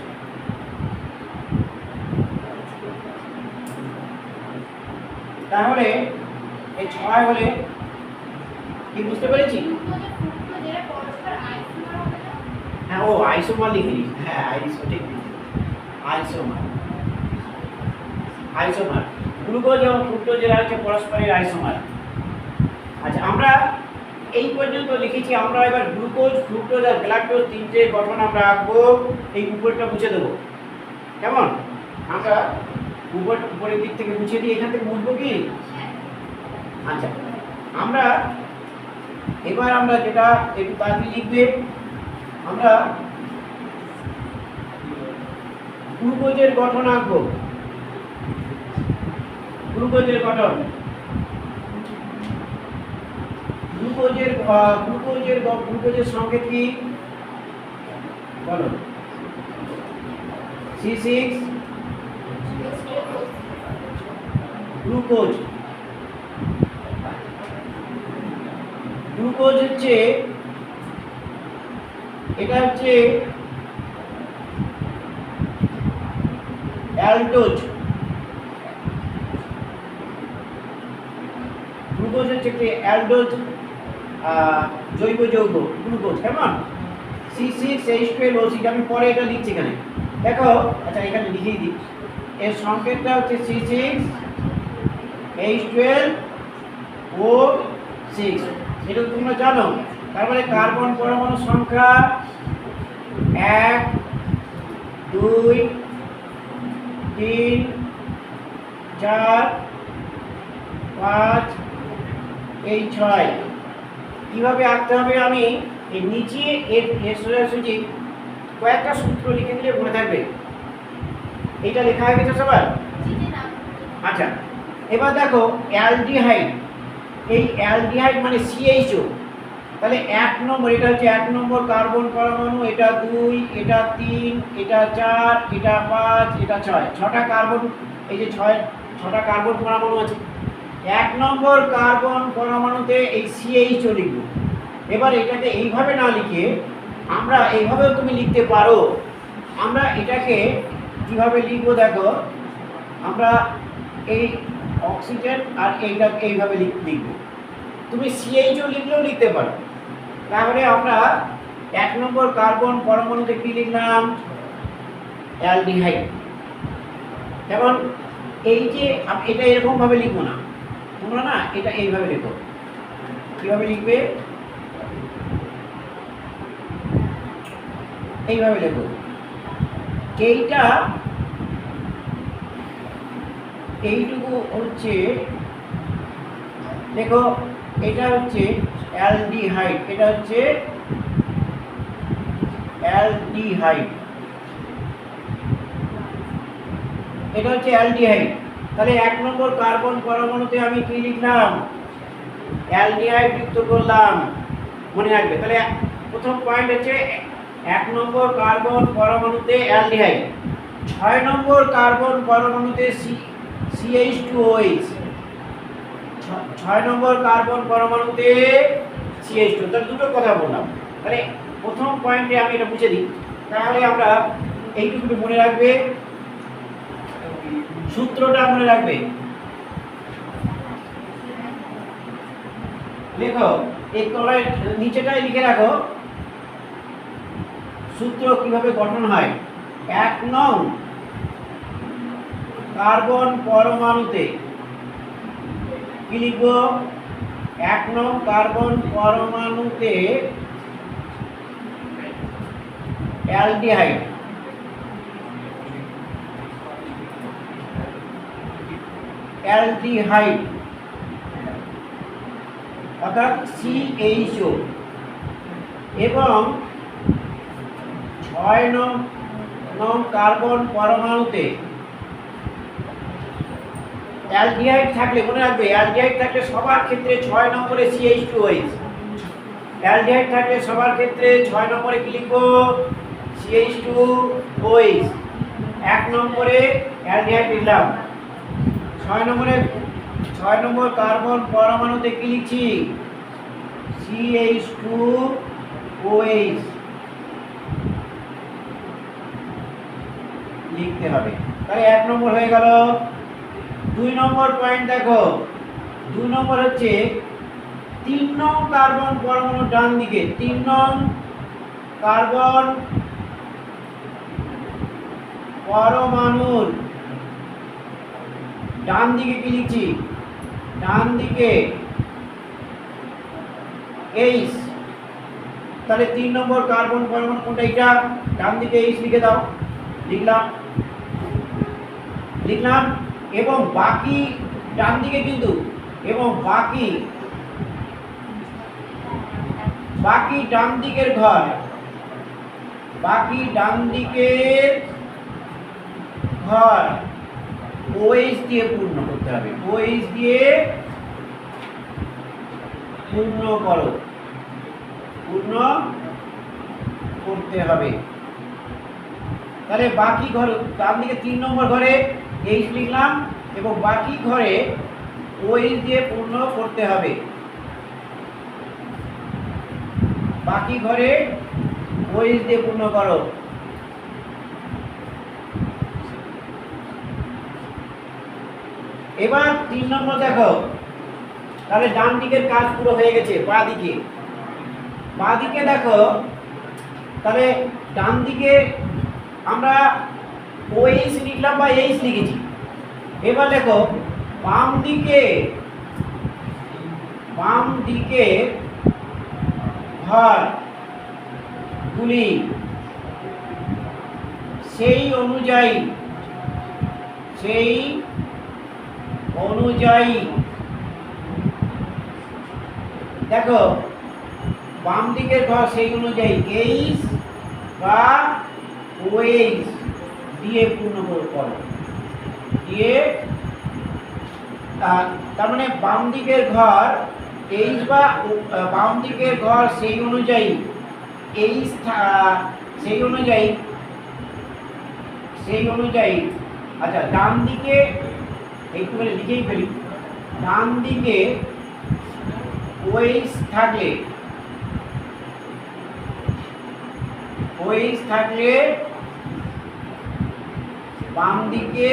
তাহলে এই 6 হলে কি বুঝতে পেরেছি? হ্যাঁ, ও আইসোমার লিখিনি। হ্যাঁ, ঠিক আইসোমার। আইসোমার গ্লুকোজ এবং ফ্রুক্টোজ এরা হচ্ছে পরস্পরের আইসোমার। আচ্ছা, আমরা এই পর্যন্ত লিখেছি। আমরা এবার গ্লুকোজ, ফ্রুক্টোজ আর গ্যালাক্টোজ তিনটে গঠন আমরা আঁকবো। এই উপরটা মুছে দেবো, কেমন? আমরা উপরের দিক থেকে মুছে দিই, এখান থেকে মুছবো কি? আচ্ছা, এবার আমরা যেটা একটু তাড়াতাড়ি লিখবে, আমরা গ্লুকোজের গঠন আঁকবো। গ্লুকোজের গঠন, গ্লুকোজের সংকেত কি বলো? C6 glucose. গ্লুকোজ হচ্ছে এটা হচ্ছে অ্যালডোজ। গ্লুকোজ হচ্ছে কি? অ্যালডোজ জৈব যৌগ গ্লুকোজ, কেমন? C6H12O6। আমি পরে এটা লিখছি এখানে, দেখো। আচ্ছা, এখানে লিখেই দিই। এর সংকেতটা হচ্ছে C6H12O6। এটা তোমরা জানো। তারপরে কার্বন পরমাণু সংখ্যা 1, 2, 3, 4, 5, এই 6। কিভাবে আঁকতে হবে আমি এর নিচে এর সোজাসুজি কয়েকটা সূত্র লিখে দিলে মনে থাকবে। এইটা লেখা হয়ে গেছে সবার? আচ্ছা, এবার দেখো অ্যালডিহাইড। এই অ্যালডিহাইড মানে CHO। তাহলে 1 নম্বর, এটা হচ্ছে 1 নম্বর কার্বন পরমাণু, এটা 2, এটা 3, এটা 4, এটা 5, এটা 6। 6টা কার্বন, এই যে 6টা কার্বন পরমাণু আছে। 1 নম্বর কার্বন পরমাণুতে এই CHO লিখব। এবার এটাকে এইভাবে না লিখে আমরা এইভাবেও তুমি লিখতে পারো। আমরা এটাকে কিভাবে লিখবো দেখো, আমরা এই অক্সিজেন আর এইটা এইভাবে লিখব। তুমি CHO লিখলেও লিখতে পারো। তাহলে আমরা 1 নম্বর কার্বন পরমাণুতে কি লিখলাম? অ্যালডিহাইড। যেমন এই যে এটা এরকম ভাবে লিখবো না তোমরা, না, এটা এইভাবে লিখো। কিভাবে লিখবে? এইভাবে লিখো। এইটুকু হচ্ছে, দেখো, এটা হচ্ছে অ্যালডিহাইড। এটা হচ্ছে অ্যালডিহাইড। এটা হচ্ছে অ্যালডিহাইড। তাহলে 1 নম্বর কার্বন পরমাণুতে আমি কি লিখলাম? অ্যালডিহাইড যুক্ত করলাম, মনে রাখবে। তাহলে প্রথম পয়েন্ট হচ্ছে 1 নম্বর কার্বন পরমাণুতে অ্যালডিহাইড। 6 নম্বর কার্বন পরমাণুতে CH2OH। 6 নম্বর কার্বন পরমাণুতে CH2। তাহলে দুটো কথা বললাম। তাহলে প্রথম পয়েন্টে আমি এটা বুঝে দিই, তাহলে আমরা এইটুকু মনে রাখবে সূত্রটা মনে রাখবে, লেখো এই তলায় নিচেটাই লিখে রাখো সূত্র কিভাবে গঠন হয়। 1 নং কার্বন পরমাণুতে কি লিখবো? 1 নং কার্বন পরমাণুতে অ্যালডিহাইড অর্থাৎ CHO এবং 6 নং কার্বন পরমাণুতে অ্যালডিহাইড থাকলে, মনে রাখবে অ্যালডিহাইড থাকলে সবার ক্ষেত্রে 6 নম্বরে CH2OH, অ্যালডিহাইড থাকলে সবার ক্ষেত্রে 6 নম্বরে কি লিখবো? CH2OH। 1 নম্বরে অ্যালডিহাইড লিখলাম, 6 নম্বর কার্বন পরমাণুতে কি লিখছি? CH2OH লিখতে হবে। তাহলে 1 নম্বর হয়ে গেল। 2 নম্বর পয়েন্ট দেখো, 2 নম্বর হচ্ছে 3 নং কার্বন পরমাণু ডান দিকে, 3 নং কার্বন পরমাণুর ডান দিকে কি লিখছি? ডান দিকে H। তাহলে 3 নম্বর কার্বন পরমাণু কোনটা? এটা ডান দিকে H লিখে দাও। লিখলাম এবং বাকি ডান দিকে কিন্তু, এবং বাকি ডান দিকের ঘর, OH দিয়ে পূর্ণ করতে হবে। OH দিয়ে পূর্ণ করতে হবে। তাহলে বাকি ঘর ডান দিকে 3 নম্বর ঘরে H লিখলাম এবং বাকি ঘরে OH দিয়ে পূর্ণ করতে হবে। বাকি ঘরে OH দিয়ে পূর্ণ করো। এবার 3 নম্বর দেখো, তাহলে ডান দিকের কাজ পুরো হয়ে গেছে। বাঁ দিকে দেখো, তাহলে ডান দিকে আমরা OH লিখলাম বা H লিখেছি। এবার দেখো বাম দিকে ঘর গুলি সেই অনুযায়ী দেখো বাম দিকের ঘর সেই অনুযায়ী H বা OH দিয়ে পূর্ণ করো। তার মানে বাম দিকের ঘর H বা বাম দিকের ঘর সেই অনুযায়ী H, সেই অনুযায়ী আচ্ছা ডান দিকে একটু করে লিখেই ফেলি। ডান দিকে OH থাকলে বাম দিকে,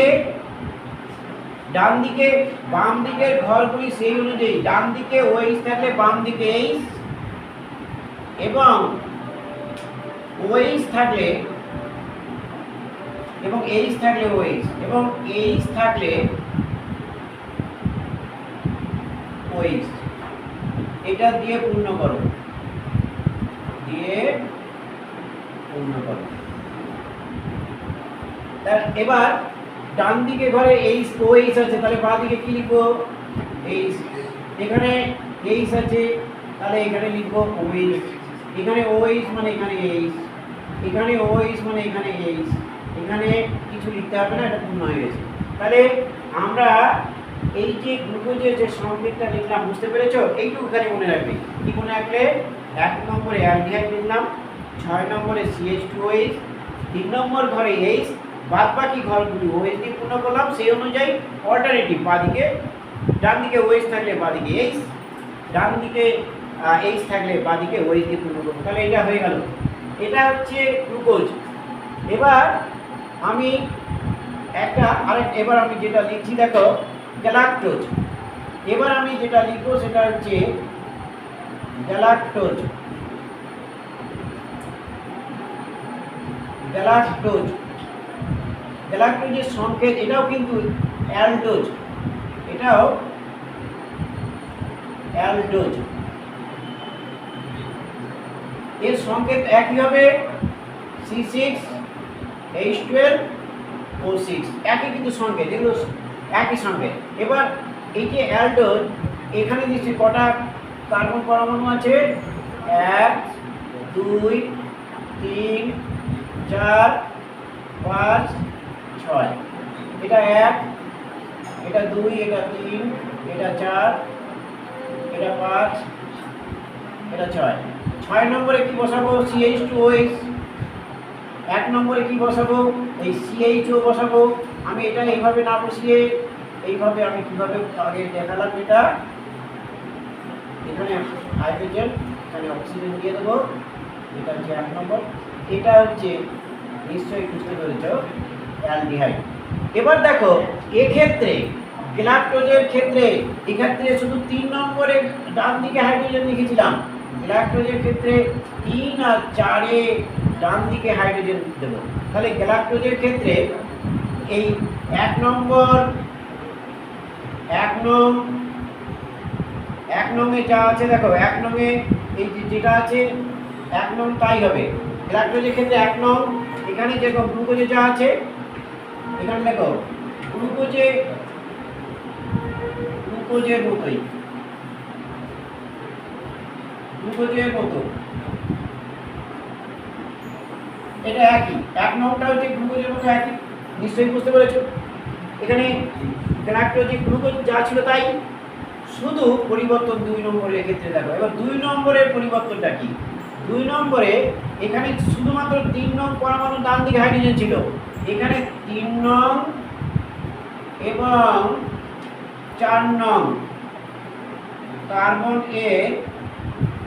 ডান দিকে বাম দিকের ঘরগুলি সেই অনুযায়ী, ডান দিকে OH থাকলে বাম দিকে H, এবং OH থাকলে এবং H থাকলে OH, এবং H থাকলে OH। এটা দিয়ে পূর্ণ করো, এবার ডান দিকে ঘরে OH আছে, তাহলে বাঁ দিকে কি লিখবো? H। এখানে H আছে, তাহলে এখানে লিখবো OH। এখানে OH মানে এখানে H, এখানে OH মানে এখানে H। এখানে কিছু লিখতে হবে না, এটা পূর্ণ হয়ে গেছে। তাহলে আমরা এই যে গ্লুকোজের যে সংকেতটা লিখলাম, বুঝতে পেরেছো? এইটুকু খালি মনে রাখবে। কি মনে রাখলে? 1 নম্বরে অ্যালডিহাইড লিখলাম, 6 নম্বরে CH2OH, 3 নম্বর ঘরে H, বাদ বাকি ঘরগুলি OH দিয়ে পূর্ণ করলাম। সেই অনুযায়ী অল্টারনেটিভ, বাঁদিকে ডান দিকে OH থাকলে বাঁদিকে H, ডান দিকে H থাকলে বাঁদিকে OH দিয়ে পূর্ণ করবো। তাহলে এটা হয়ে গেল। এটা হচ্ছে গ্লুকোজ। এবার আমি এবার আমি যেটা লিখছি দেখো গ্যালাক্টোজ। এবার আমি যেটা লিখবো সেটা হচ্ছে গ্যালাক্টোজ। গ্যালাক্টোজ গ্যালাক্টোজের সংকেত এটাও কিন্তু অ্যালডোজ, এটাও অ্যালডোজ। এর সংকেত একই হবে C6H12O6, একই কিন্তু সংকেত, এগুলো একই সংকেত। এবার এই যে অ্যালডোজ, এখানে দিচ্ছি কটা কার্বন পরমাণু আছে, 1 2 3 4 5 6। এটা 1, এটা 2, এটা 3, এটা 4, এটা 5, এটা 6। 6 নম্বরে কি বসাবো, CH2OH। 1 নম্বরে কি বসাবো, এই CHO বসাবো। আমি এটা এইভাবে না বসিয়ে এইভাবে আমি কিভাবে আগে দেখালাম, এটা এখানে হাইড্রোজেন, এখানে অক্সিজেন দিয়ে দেবো। এটা হচ্ছে 1 নম্বর, এটা হচ্ছে নিশ্চয়ই বুঝতে পেরেছ অ্যালডিহাইড। এবার দেখো এক্ষেত্রে গ্যালাক্টোজের ক্ষেত্রে এক্ষেত্রে শুধু 3 নম্বরে ডান দিকে হাইড্রোজেন লিখেছিলাম। গ্যালাক্টোজের ক্ষেত্রে 3 আর 4-এ ডান দিকে হাইড্রোজেন দেবো। তাহলে গ্যালাক্টোজের ক্ষেত্রে এই 1 নং যা আছে দেখো, 1 নংয়ে এই যেটা আছে 1 নং তাই হবে গ্যালাক্টোজের ক্ষেত্রে। 1 নং এখানে দেখো গ্লুকোজে যা আছে, এখানে দেখো গ্লুকোজের মতোই, গ্লুকোজের মতো এটা একই। 1 নংটা হচ্ছে গ্লুকোজের মতো একই, নিশ্চয়ই বুঝতে পেরেছো। এখানে গ্যালাক্টোজে গ্লুকোজ যা ছিল তাই, শুধু পরিবর্তন 2 নম্বরের ক্ষেত্রে দেখো। এবার 2 নম্বরের পরিবর্তনটা কি, 2 নম্বরে এখানে শুধুমাত্র 3 নং পরমাণু ডান দিকে হাইড্রোজেন ছিল, এখানে 3 নং এবং 4 নং কার্বন এর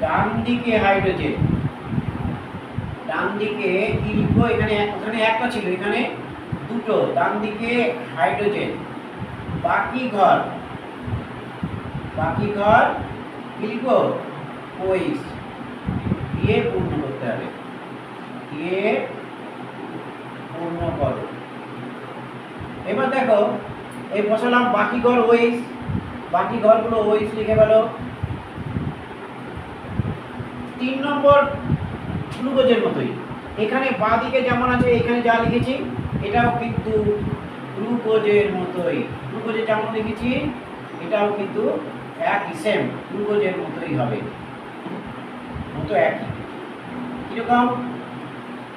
ডান দিকে হাইড্রোজেন। ডান দিকে কি লিখবো, এখানে একটা ছিল, এখানে 2টো ডান দিকে হাইড্রোজেন। বাকি ঘর কি লিখবো, OH দিয়ে পূর্ণ করতে হবে, দিয়ে পূর্ণ করো। এবার দেখো এই বসালাম বাকি ঘর OH, বাকি ঘরগুলো OH লিখে ফেলো। 3 নম্বর গ্লুকোজের মতোই, এখানে বাঁ দিকে যেমন আছে এখানে যা লিখেছি এটাও কিন্তু গ্লুকোজের মতোই, গ্লুকোজে যেমন লিখেছি এটাও কিন্তু একই, সেম গ্লুকোজের মতোই হবে, মতো একই। কিরকম,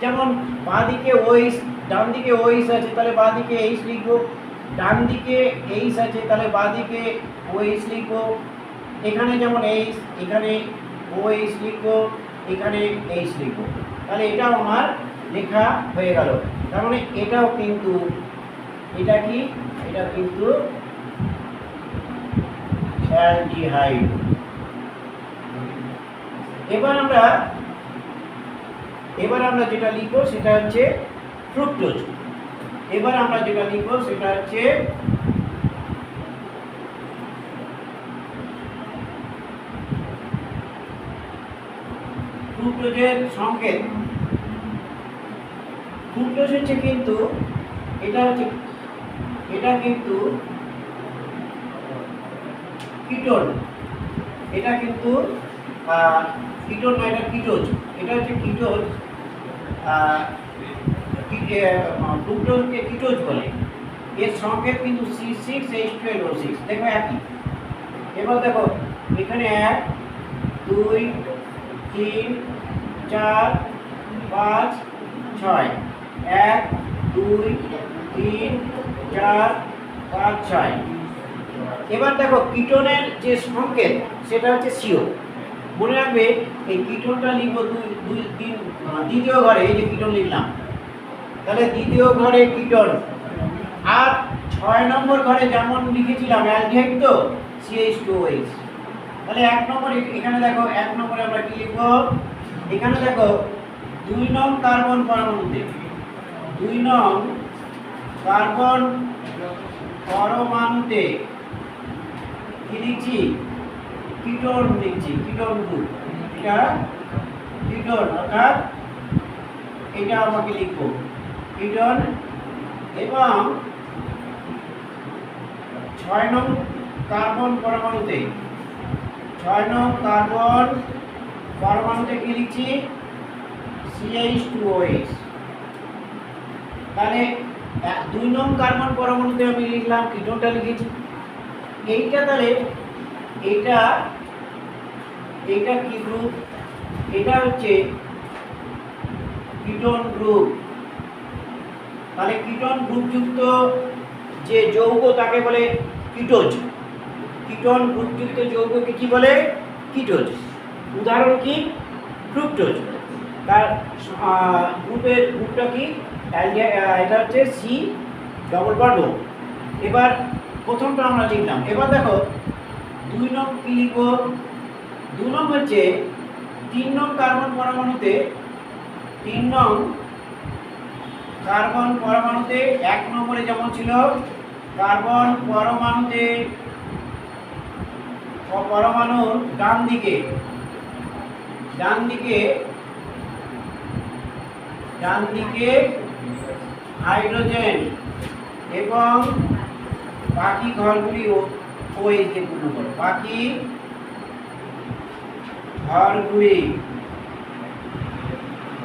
যেমন বাঁ দিকে OH, ডান দিকে OH আছে তাহলে বাঁ দিকে H লিখবো, ডান দিকে H আছে তাহলে বাঁ দিকে OH লিখবো। এখানে যেমন H, এখানে OH লিখবো, এখানে H লিখবো। তাহলে এটাও আমার লেখা হয়ে গেল। তার মানে এটাও কিন্তু, এটা কি, এটা কিন্তু অ্যালডিহাইড। এবার আমরা যেটা লিখবো সেটা হচ্ছে ফ্রুক্টোজ। ফ্রুক্টোজের সংকেত, ফ্রুক্টোজ হচ্ছে কিন্তু এটা কিন্তু কিটোন, এটা কিন্তু কিটোন না, এটা কিটোজ, এটা হচ্ছে কিটোজ। ফ্রুক্টোজকে কিটোজ বলে। এর সংকেত কিন্তু C6H12O6, দেখো একই। এবার দেখো এখানে 1 2 3 4 5 6, 1 2 3 4 5 6। এবার দেখো কিটোনের যে সংকেত সেটা হচ্ছে CO। মনে রাখবে এই কিটোনটা লিখবো দ্বিতীয় ঘরে, এই যে কিটোন লিখলাম, তাহলে দ্বিতীয় ঘরে কিটোন। আর 6 নম্বর ঘরে যেমন লিখেছিলাম অ্যালডিহাইড তো, CH2OH। তাহলে 1 নম্বর, এখানে দেখো 1 নম্বরে আমরা কি লিখবো, এখানে দেখো 2 নং কার্বন পরমাণুতে 2 নং কার্বন পরমাণুতে কি লিখছি? কিটোন লিখছি, কিটোন গ্রুপ। এটা কিটোন, অর্থাৎ এটা আমাকে লিখবো কিটোন। এবং 6 নং কার্বন পরমাণুতে, 6 নং কার্বন পরমাণুতে কি লিখছি? CH2OH। তাহলে 2 নং কার্বন পরমাণুতে আমি লিখলাম, কিটোনটা লিখেছি। এইটা তাহলে এটা কি গ্রুপ? এটা হচ্ছে কিটোন গ্রুপ। তাহলে কিটোন গ্রুপযুক্ত যে যৌগ তাকে বলে কিটোজ। কিটোন গ্রুপযুক্ত যৌগকে কি বলে? কিটোজ। উদাহরণ কি? ফ্রুক্টোজ। তার গ্রুপটা কি? এটা হচ্ছে সি ডবল বন্ড ও। এবার প্রথমটা আমরা লিখলাম। এবার দেখো 2 নং কি লিখবো? 2 নং হচ্ছে 3 নং কার্বন পরমাণুতে, 3 নং কার্বন পরমাণুতে 1 নম্বরে যেমন ছিল কার্বন পরমাণুতে, পরমাণুর ডান দিকে হাইড্রোজেন এবং বাকি ঘরগুলি OH দিয়ে পূর্ণ করো। বাকি ঘরগুলি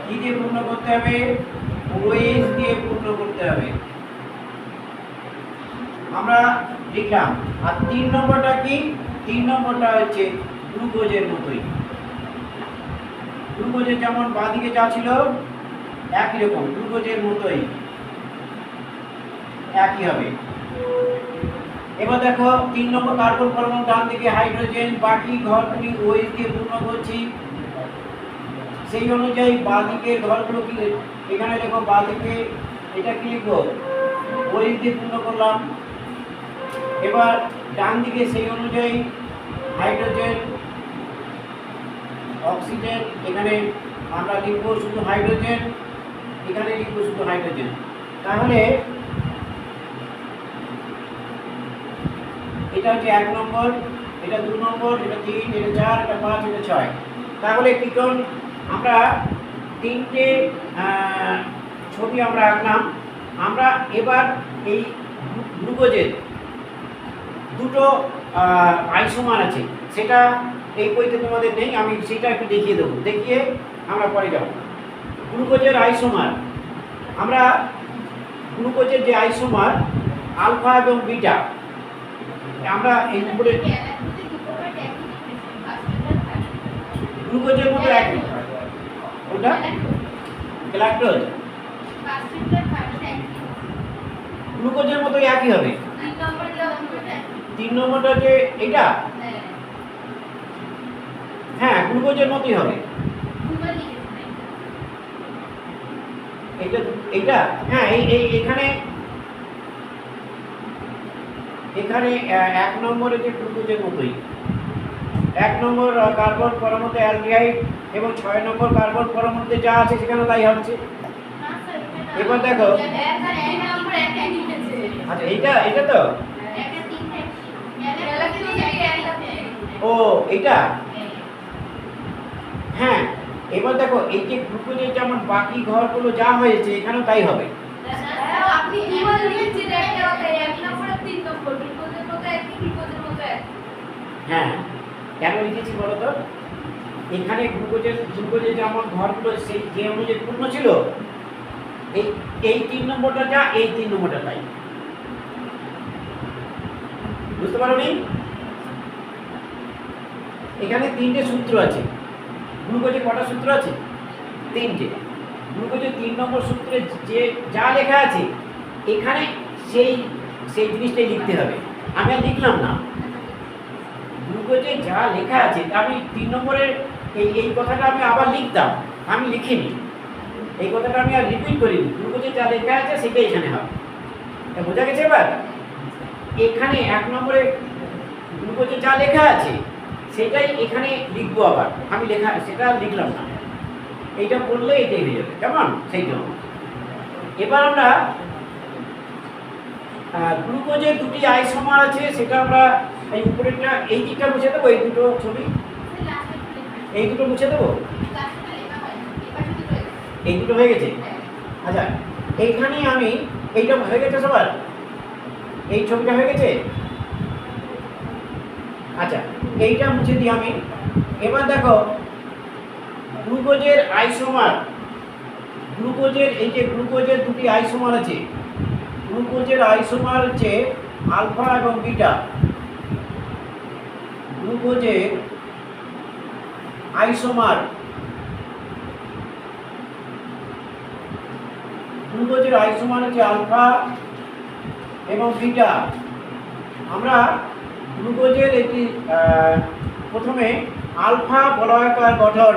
কি দিয়ে পূর্ণ করতে হবে? OH দিয়ে পূর্ণ করতে হবে। আমরা লিখলাম। আর 3 নম্বরটা কি? 3 নম্বরটা হচ্ছে গ্লুকোজের মতোই। গ্লুকোজের যেমন বাঁদিকে যা ছিল একই রকম, গ্লুকোজের মতোই একই হবে। এবার দেখো 3 নম্বর কার্বন পরমাণু ডান দিকে হাইড্রোজেন, বাকি ঘরগুলি OH দিয়ে পূর্ণ করছি। সেই অনুযায়ী বাঁদিকের ঘরগুলো কি? এখানে দেখো বাঁদিকে এটা কি লিখবো? OH দিয়ে পূর্ণ করলাম। এবার ডান দিকে সেই অনুযায়ী হাইড্রোজেন, অক্সিজেন, এখানে আমরা লিখবো শুধু হাইড্রোজেন, এখানে লিখবো শুধু হাইড্রোজেন। তাহলে এটা হচ্ছে 1 নম্বর, এটা 2 নম্বর, এটা 3, এটা 4, এটা 5, এটা 6। তাহলে কিটোন আমরা 3টে ছবি আমরা আঁকলাম। আমরা এবার এই গ্লুকোজের 2টো আইসোমার আছে, সেটা এই বইতে তোমাদের নেই, আমি সেটা একটু দেখিয়ে দেবো, দেখিয়ে আমরা পরে যাব। গ্লুকোজের আইসোমার, আমরা গ্লুকোজের যে আইসোমার আলফা এবং বিটা, আমরা এই উপরে গ্লুকোজের মতো একই, ওটা গ্যালাক্টোজ গ্লুকোজের মতো একই হবে। 3 নম্বরটা যে এটা, হ্যাঁ গ্লুকোজের মতোই হবে। এটা হ্যাঁ এখানে 1 নম্বরে যে গ্লুকোজের মতোই, 1 নম্বর কার্বন পরমাণুতে অ্যালডিহাইড এবং 6 নম্বর কার্বন পরমাণুতে যা আছে সেখানে তাই হচ্ছে। এবার দেখো, আচ্ছা এটা তো ও এটা, হ্যাঁ এবার দেখো এই যে গ্লুকোজের যেমন বাকি ঘরগুলো যা হয়েছে এখানেও তাই হবে। হ্যাঁ কেন লিখেছি বলো তো? এখানে গ্লুকোজের যেমন ঘরগুলো সেই যে অনুযায়ী পূর্ণ ছিল, এই 3 নম্বরটা যা, এই 3 নম্বরটা তাই। বুঝতে পারোনি? এখানে 3টে সূত্র আছে। গ্লুকোজে কটা সূত্র আছে? 3টে। গ্লুকোজের 3 নম্বর সূত্রে যে যা লেখা আছে এখানে সেই জিনিসটাই লিখতে হবে। আমি আর লিখলাম না, গ্লুকোজে যা লেখা আছে আমি 3 নম্বরের এই কথাটা আমি আবার লিখতাম, আমি লিখিনি। এই কথাটা আমি আর রিপিট করিনি। গ্লুকোজে যা লেখা আছে সেটাই এখানে হবে। বোঝা গেছে? এবার এখানে 1 নম্বরে গ্লুকোজে যা লেখা আছে সেটাই এখানে লিখবো, আবার আমি সেটা লিখলাম না, এইটা পড়লে এটাই হয়ে যাবে, কেমন? সেই জন্য এবার আমরা গ্লুকোজের দুটি আইসোমার আছে, সেটা আমরা এই উপরেরটা এই দিকটা মুছে দেবো, এই দুটো ছবি এই দুটো মুছে দেবো, এই দুটো হয়ে গেছে। আচ্ছা, এইখানে আমি এইটা হয়ে গেছে সবার, এই ছবিটা হয়ে গেছে। আচ্ছা, এইটা মুছে দিই আমি। এবার দেখো গ্লুকোজের আইসোমার, গ্লুকোজের এই যে গ্লুকোজের দুটি আইসোমার আছে, গ্লুকোজের আইসোমার হচ্ছে আলফা এবং বিটা। গ্লুকোজের আইসোমার, গ্লুকোজের আইসোমার হচ্ছে আলফা এবং বিটা। আমরা গ্লুকোজের একটি প্রথমে আলফা বলয়াকার গঠন,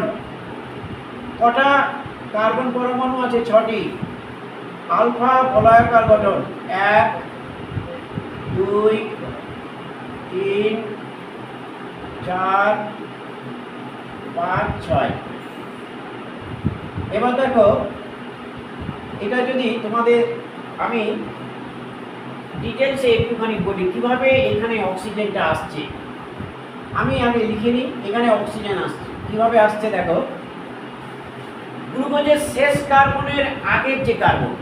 কটা কার্বন পরমাণু আছে? 6টি। আলফা বলয়াকার গঠন 1 2 3 4 5 6। এবার দেখো এটা যদি তোমাদের আমি ডিটেলসে একটুখানি বলি কিভাবে এখানে অক্সিজেনটা আসছে। আমি আগে লিখে নিই, এখানে অক্সিজেন আসছে কিভাবে আসছে দেখো। গ্লুকোজের শেষ কার্বনের আগের যে কার্বন,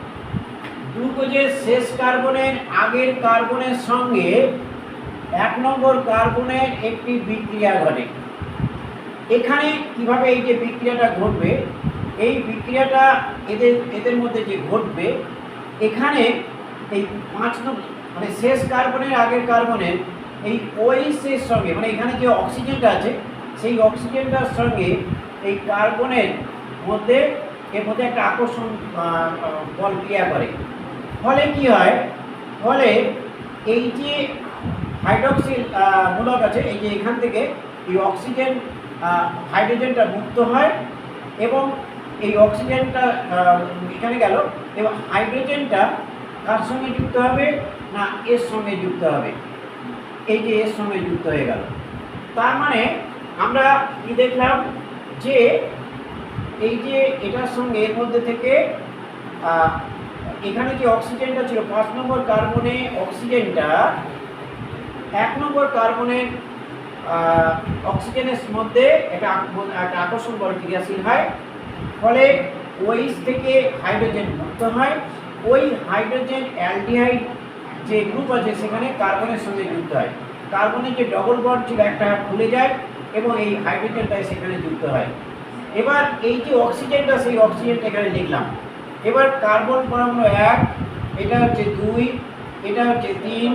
গ্লুকোজের শেষ কার্বনের আগের কার্বনের সঙ্গে 1 নম্বর কার্বনের একটি বিক্রিয়া ঘটে। এখানে কিভাবে এই যে বিক্রিয়াটা ঘটবে, এই বিক্রিয়াটা এদের মধ্যে যে ঘটবে, এখানে এই 5 নম্বর মানে শেষ কার্বনের আগের কার্বনের এই OH এর সঙ্গে, মানে এখানে যে অক্সিজেনটা আছে সেই অক্সিজেনটার সঙ্গে এই কার্বনের মধ্যে এর মধ্যে একটা আকর্ষণ বল ক্রিয়া করে। ফলে কি হয়, ফলে এই যে হাইড্রক্সিল মূলক আছে, এই যে এখান থেকে এই অক্সিজেন হাইড্রোজেনটা মুক্ত হয় এবং এই অক্সিজেনটা এখানে গেল এবং হাইড্রোজেনটা কার সঙ্গে যুক্ত হবে না এর সঙ্গে যুক্ত হবে, এই যে এর সঙ্গে যুক্ত হয়ে গেল। তার মানে আমরা কি দেখলাম যে এই যে এটার সঙ্গে এর মধ্যে থেকে এখানে যে অক্সিজেনটা ছিল 5 নম্বর কার্বনে, অক্সিজেনটা 1 নম্বর কার্বনের অক্সিজেনের মধ্যে একটা আকর্ষণ বল ক্রিয়াশীল হয়। ফলে OH থেকে হাইড্রোজেন মুক্ত হয়, ওই হাইড্রোজেন অ্যালডিহাইড যে গ্রুপ আছে সেখানে কার্বনের সঙ্গে যুক্ত হয়। কার্বনের যে ডবল বন্ড ছিল একটা খুলে যায় এবং এই হাইড্রোজেনটা সেখানে যুক্ত হয়। এবার এই যে অক্সিজেনটা, সেই অক্সিজেনটা এখানে লিখলাম। এবার কার্বন পরমাণু 1, এটা হচ্ছে 2, এটা হচ্ছে 3,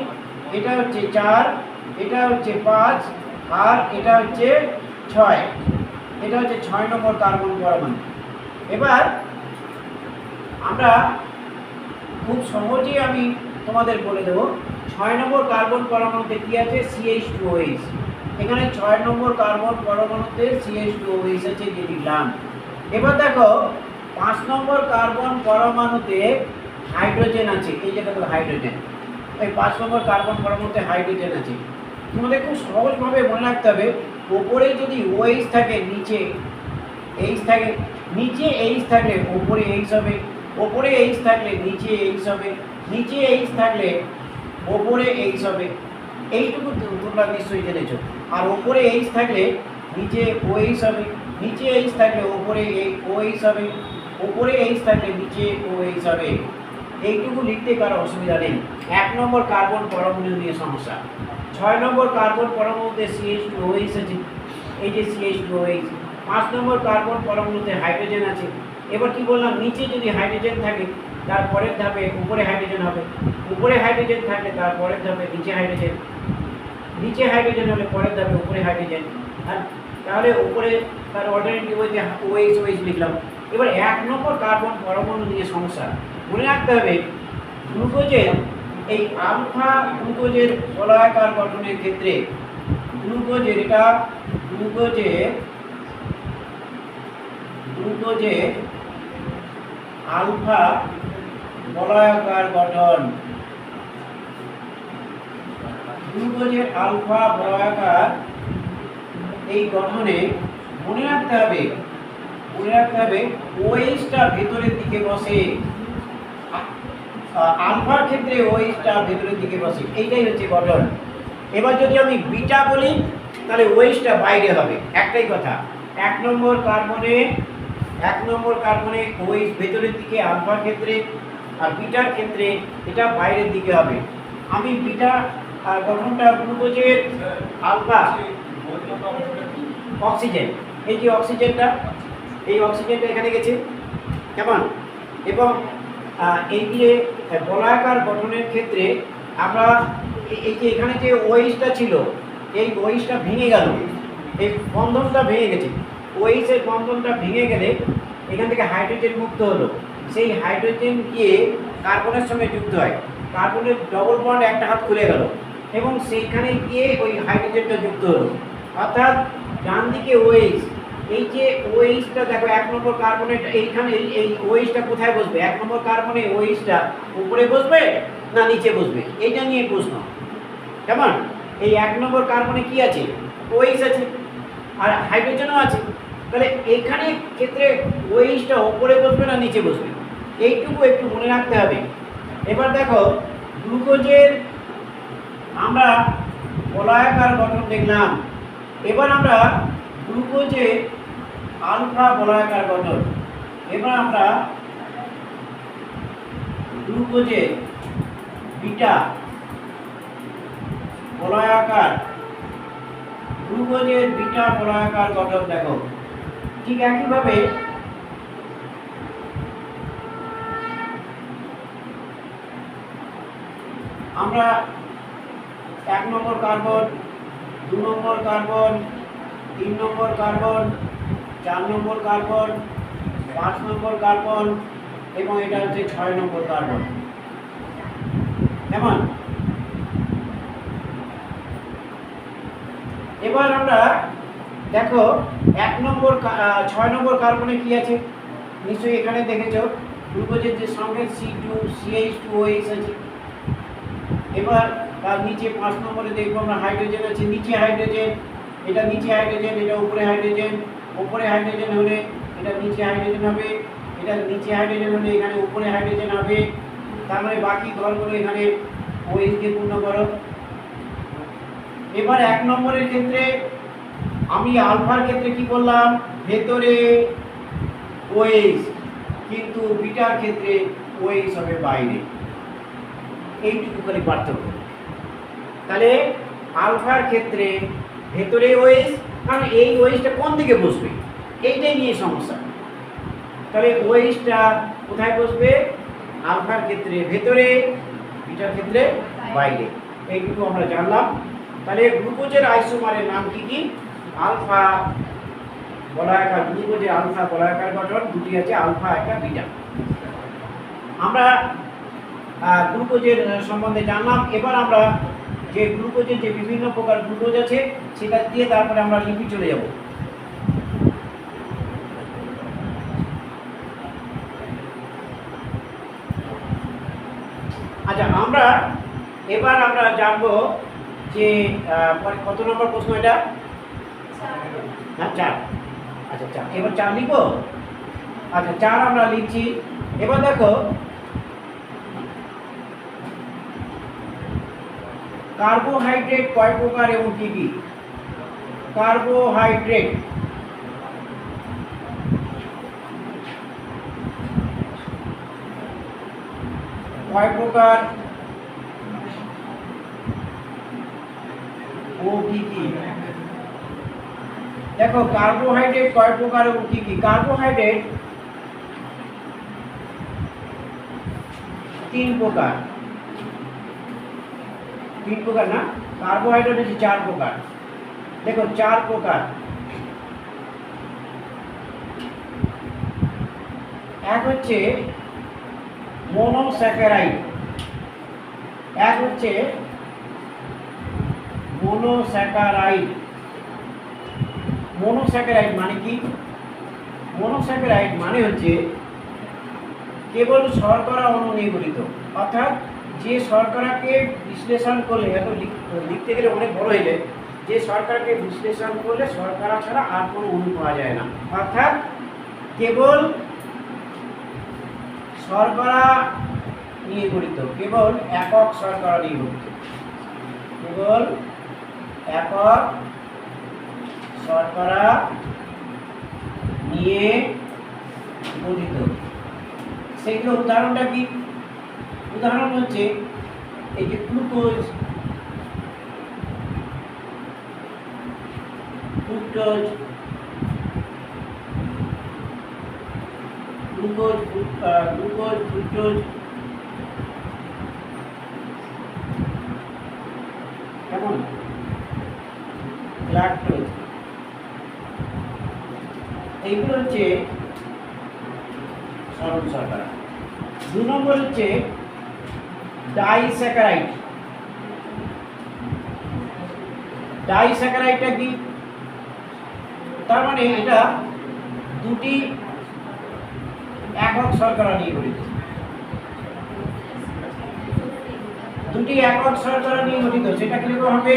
এটা হচ্ছে 4, এটা হচ্ছে 5 আর এটা হচ্ছে 6, এটা হচ্ছে 6 নম্বর কার্বন পরমাণু। এবার আমরা খুব সহজেই আমি তোমাদের বলে দেবো 6 নম্বর কার্বন পরমাণুতে কি আছে, CH2OH। এখানে 6 নম্বর কার্বন পরমাণুতে CH2OH আছে, যে লিখলাম। এবার দেখো 5 নম্বর কার্বন পরমাণুতে হাইড্রোজেন আছে, এই যে দেখো হাইড্রোজেন, এই 5 নম্বর কার্বন পরমাণুতে হাইড্রোজেন আছে। তোমাদের খুব সহজভাবে মনে রাখতে হবে, ওপরে যদি OH থাকে নিচে H থাকে, নিচে H থাকলে ওপরে H হবে, ওপরে H থাকলে নিচে H হবে, নিচে H থাকলে ওপরে H হবে। এইটুকু তোমরা নিশ্চয়ই জেনেছো। আর ওপরে H থাকলে নিচে OH হবে, নিচে H থাকলে ওপরে OH হবে, ওপরে H থাকলে নিচে OH হবে। এইটুকু লিখতে কারো অসুবিধা নেই। 1 নম্বর কার্বন পরমাণু নিয়ে সমস্যা। 6 নম্বর কার্বন পরমাণুতে CH2OH আছে, এই যে CH2OH। 5 নম্বর কার্বন পরমাণুতে হাইড্রোজেন আছে। এবার কি বললাম, নিচে যদি হাইড্রোজেন থাকে তার পরের ধাপে উপরে হাইড্রোজেন হবে, উপরে হাইড্রোজেন থাকলে তার পরের ধাপে নিচে হাইড্রোজেন, নিচে হাইড্রোজেন হলে পরের ধাপে উপরে হাইড্রোজেন। আর তাহলে উপরে তার অল্টারনেটিভ ওই যে OH লিখলাম। এবার 1 নম্বর কার্বন পরমাণু নিয়ে সমস্যা। মনে রাখতে হবে গ্লুকোজের এই আলফা গ্লুকোজের বলয়াকার গঠনের ক্ষেত্রে গ্লুকোজের এটা গ্লুকোজের আলফা বলয়াকার গঠন, গ্লুকোজের আলফা বলয়াকার এই গঠনে মনে রাখতে হবে OH টা ভেতরের দিকে বসে। আলফার ক্ষেত্রে ওয়েসটা ভেতরের দিকে বসে, এইটাই হচ্ছে গঠন। এবার যদি আমি বিটা বলি তাহলে ওয়েসটা বাইরে হবে, একটাই কথা। এক নম্বর কার্বনে ওয়েস ভেতরের দিকে আলফার ক্ষেত্রে, আর বিটার ক্ষেত্রে এটা বাইরের দিকে হবে। আমি বিটা গঠনটা গ্লুকোজের আলফা অক্সিজেন, এই যে অক্সিজেনটা, এই অক্সিজেনটা এখানে গেছে কেমন, এবং এই যে বলয়াকার গঠনের ক্ষেত্রে আমরা এই যে এখানে যে ওয়েসটা ছিল, এই ওয়েসটা ভেঙে গেল, এই বন্ধনটা ভেঙে গেছে। ওয়েসের বন্ধনটা ভেঙে গেলে এখান থেকে হাইড্রোজেন মুক্ত হলো, সেই হাইড্রোজেন গিয়ে কার্বনের সঙ্গে যুক্ত হয়, কার্বনের ডবল বন্ড একটা হাত খুলে গেল এবং সেইখানে গিয়ে ওই হাইড্রোজেনটা যুক্ত হলো। অর্থাৎ ডান দিকে ওয়েস, এই যে ওয়েসটা দেখো এক নম্বর কার্বনের এইখানে এই ওয়েসটা কোথায় বসবে, এক নম্বর কার্বনে ওয়েসটা উপরে বসবে না নিচে বসবে, এইটা নিয়ে প্রশ্ন। কেমন, এই এক নম্বর কার্বনে কি আছে, ওয়েস আছে আর হাইড্রোজেনও আছে, তাহলে এখানে ক্ষেত্রে ওয়েসটা উপরে বসবে না নিচে বসবে, এইটুকু একটু মনে রাখতে হবে। এবার দেখো গ্লুকোজের আমরা বলয়াকার গঠন দেখলাম, এবার আমরা গ্লুকোজের আলফা বলয়াকার গঠন, এবার আমরা গ্লুকোজের বিটা বলয়াকার, গ্লুকোজের বিটা বলয়াকার গঠন দেখো ঠিক একইভাবে আমরা এক নম্বর কার্বন, দু নম্বর কার্বন, 3 নম্বর কার্বন, 4 নম্বর কার্বন, 5 নম্বর কার্বন এবং এটা হচ্ছে 6 নম্বর কার্বন। কেমন, এবার আমরা দেখো 6 নম্বর কার্বনে কি আছে, নিশ্চয়ই এখানে দেখেছো গ্লুকোজের যে সঙ্গে C2CH2OH আছে। এবার তার নিচে 5 নম্বরে দেখবো আমরা হাইড্রোজেন আছে, নিচে হাইড্রোজেন, এটা নিচে হাইড্রোজেন, এটা উপরে হাইড্রোজেন, উপরে হাইড্রোজেন হলে এটা নিচে হাইড্রোজেন হবে, এটা নিচে হাইড্রোজেন হলে এখানে উপরে হাইড্রোজেন হবে। তার মানে বাকি ঘরগুলো এখানে ওএইচ দিয়ে পূর্ণ করো। এবার 1 নম্বরের ক্ষেত্রে আমি আলফার ক্ষেত্রে কি করলাম, ভেতরে ওএইচ, কিন্তু বিটার ক্ষেত্রে ওএইচ হবে বাইরে, এইটুকু খালি পার্থক্য। তাহলে আলফার ক্ষেত্রে ভেতরে ওএইচ, কারণ এই ওএইচটা কোন দিকে বসবে এইটাই নিয়ে সমস্যা। তাহলে ওএইচটা কোথায় বসবে, আলফার ক্ষেত্রে ভেতরে, বিটার ক্ষেত্রে বাইরে, এইটুকু আমরা জানলাম। তাহলে গ্লুকোজের আইসোমারের নাম কি কি, আলফা বলয়াকার, গ্লুকোজের আলফা বলয়াকার গঠন দুটি আছে, আলফা একটা বিটা। আমরা গ্লুকোজের সম্বন্ধে জানলাম। এবার আমরা যে গ্লুকোজের যে বিভিন্ন প্রকার গ্লুকোজ আছে সেটা দিয়ে তারপরে আমরা লিপিড চলে যাব। আচ্ছা, এবার আমরা জানবো যে কত নম্বর প্রশ্ন এটা, হ্যাঁ 4। আচ্ছা 4, এবার 4 লিখবো। আচ্ছা 4 আমরা লিখছি। এবার দেখো কার্বোহাইড্রেট কয় প্রকার এবং কি কি, কার্বোহাইড্রেট কয় প্রকার ও কি কি, দেখো কার্বোহাইড্রেট কয় প্রকার এবং কি কি। কার্বোহাইড্রেট 3 প্রকার, 3 প্রকার না, কার্বোহাইড্রেট হচ্ছে 4 প্রকার। দেখো 4 প্রকার, এক হচ্ছে মোনোস্যাকারাইড, এক হচ্ছে মোনোস্যাকারাইড। মোনোস্যাকারাইড মানে কি, মোনোস্যাকারাইড মানে হচ্ছে কেবল শর্করা অনুনিগলিত, অর্থাৎ যে শর্করাকে বিশ্লেষণ করলে, এত লিখতে গেলে অনেক বড় হয়ে যায়, যে শর্করাকে বিশ্লেষণ করলে শর্করা ছাড়া আর কোনো অণু পাওয়া যায় না, অর্থাৎ কেবল শর্করা নিয়ে গঠিত, কেবল একক শর্করা নিয়ে গঠিত, কেবল একক শর্করা নিয়ে গঠিত। সেগুলো উদাহরণটা কি? উদাহরণ হচ্ছে এই যে গ্লুকোজ, ফ্রুক্টোজ, ফ্রুক্টোজ, কেমন, ল্যাকটোজ, এইগুলো হচ্ছে সরল শর্করা। 2 নম্বর হচ্ছে ডাইস্যাকারাইড। ডাইস্যাকারাইডটা কি? তার মানে এটা দুটি একক শর্করা নিয়ে গঠিত, দুটি একক শর্করা নিয়ে গঠিত। সেটা কিরকম হবে?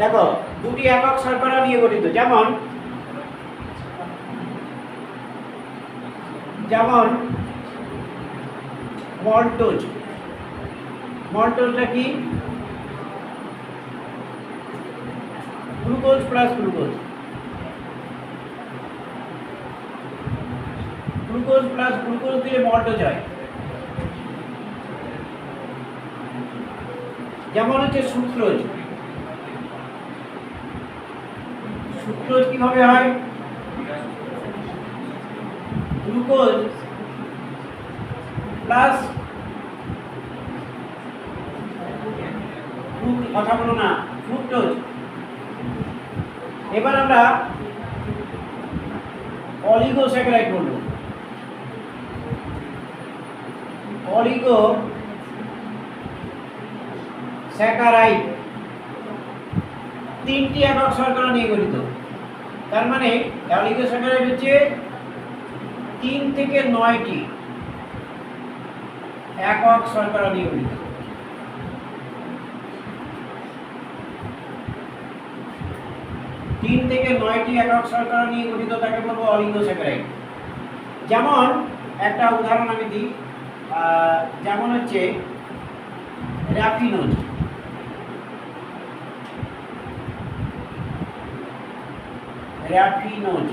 দেখো, দুটি একক শর্করা নিয়ে গঠিত, যেমন যেমন মল্টোজ। মল্টোজটা কি? Glucose plus glucose, glucose plus glucose দিলে মল্টোজ হয়। যেমন হচ্ছে সুক্রোজ। সুক্রোজ কিভাবে হয়? গ্লুকোজ প্লাস, কথা বলো না, ফ্রুক্টোজ। এবার আমরা অলিগোস্যাকারাইড বলব। অলিগোস্যাকারাইড 3টি একক শর্করা নিয়ে গঠিত। তার মানে অলিগোস্যাকারাইড হচ্ছে 3 থেকে 9টি একক শর্করা নিয়ে গঠিত। তিন থেকে 9টি একক শর্করা নিয়ে গঠিত, তাকে বলবো অলিগোস্যাকারাইড। যেমন একটা উদাহরণ আমি দিই, যেমন হচ্ছে র্যাফিনোজ। র্যাফিনোজ,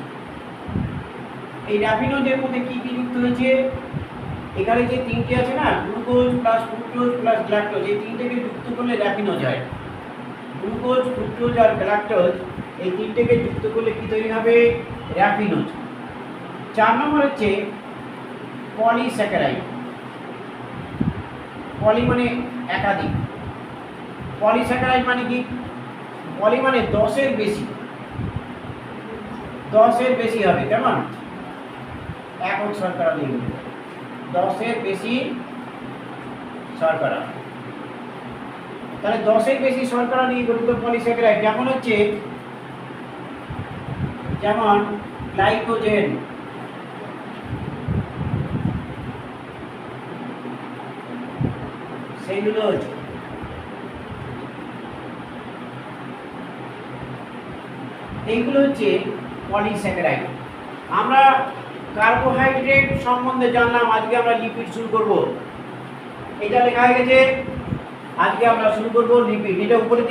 এই র্যাফিনোজের মধ্যে কি কি যুক্ত হয়েছে? এখানে যে 3টি আছে না, গ্লুকোজ প্লাস ফ্রুক্টোজ প্লাস গ্লাকটোজ, এই 3টিকে যুক্ত করলে র্যাফিনোজ হয়। গ্লুকোজ, ফ্রুক্টোজ আর গ্লাকটোজ এই 3টিকে যুক্ত করলে কি তৈরি হবে? র্যাফিনোজ। 4 নম্বর হচ্ছে পলিস্যাকারাইড। পলি মানে একাধিক, পলিস্যাকারাইড মানে কি? পলি মানে 10-এর বেশি, 10-এর বেশি হবে, কেমন, একক শর্করা নিয়ে গঠিত, 10-এর বেশি শর্করা। তাহলে 10-এর বেশি শর্করা নিয়ে গঠিত পলিস্যাকারাইড যেমন হচ্ছে, যেমন গ্লাইকোজেন, সেলুলোজ, এইগুলো হচ্ছে পলিস্যাকারাইড। আমরা কার্বোহাইড্রেট সম্বন্ধে জানলাম, আজকে আমরা লিপিড শুরু করব। এটা লেখা হয়ে গেছে, আজকে আমরা শুরু করব লিপিড। এটা উপরের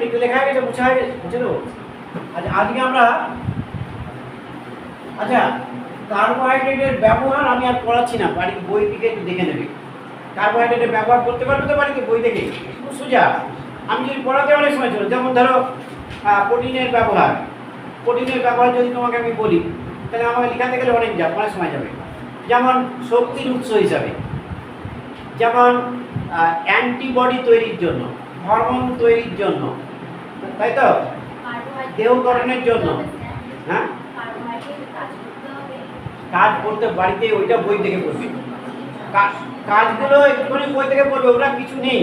দিকে লেখা হয়ে গেছে, বুঝে দেবো। আচ্ছা, আজকে আমরা, আচ্ছা, কার্বোহাইড্রেটের ব্যবহার আমি আর পড়াচ্ছি না, বাড়ির বই থেকে একটু দেখে নেবে। কার্বোহাইড্রেটের ব্যবহার করতে পারবে তো বাড়িতে বই থেকে, খুব সোজা। আমি যদি পড়াতে অনেক সময় ছিল, যেমন ধরো প্রোটিনের ব্যবহার, প্রোটিনের ব্যবহার যদি তোমাকে আমি বলি, তাহলে আমাকে লেখাতে গেলে অনেক সময় যাবে। যেমন শক্তির উৎস হিসাবে, যেমন অ্যান্টিবডি তৈরির জন্য, হরমোন তৈরির জন্য, তাই তো, দেহ গঠনের জন্য। হ্যাঁ, কাজ করতে বাড়িতে ওইটা বই থেকে পড়বে। কাজগুলো একটুখানি বই থেকে পড়বে, ওরা কিছু নেই,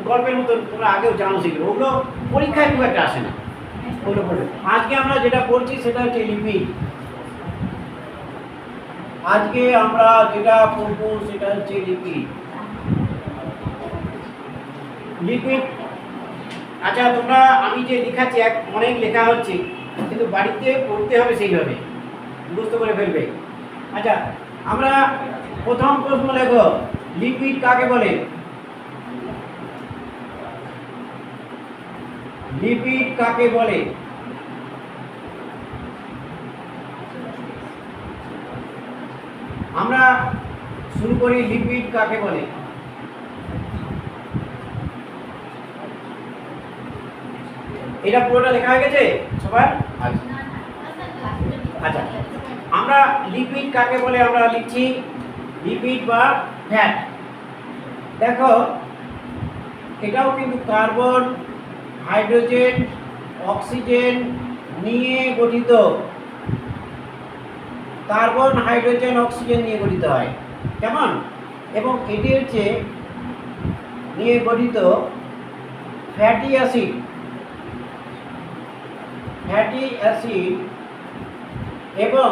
গল্পের মতো, তোমরা আগেও জানো সেগুলো, ওগুলো পরীক্ষায় খুব একটা আসে না, ওগুলো পড়বে। আজকে আমরা যেটা পড়ছি সেটা হচ্ছে লিপিড। আজকে আমরা যেটা পড়বো সেটা হচ্ছে লিপিড। লিপিড, আচ্ছা, তোমরা, আমি যে লেখাচ্ছি অনেক লেখা হচ্ছে, কিন্তু বাড়িতে পড়তে হবে সেইভাবে, বুঝতে করে ফেলবে। আচ্ছা, আমরা প্রথম প্রশ্ন লেখো, লিপিড কাকে বলে? লিপিড কাকে বলে? আমরা শুরু করি, লিপিড কাকে বলে? এটা পুরোটা লেখা হয়ে গেছে সবার? আচ্ছা, আমরা লিপিড কাকে বলে আমরা লিখছি লিপিড বা ফ্যাট। দেখো, এটাও কিন্তু কার্বন, হাইড্রোজেন, অক্সিজেন নিয়ে গঠিত। কার্বন, হাইড্রোজেন, অক্সিজেন নিয়ে গঠিত হয়, কেমন? এবং এটি হচ্ছে নিয়ে গঠিত ফ্যাটি অ্যাসিড। ফ্যাটি অ্যাসিড এবং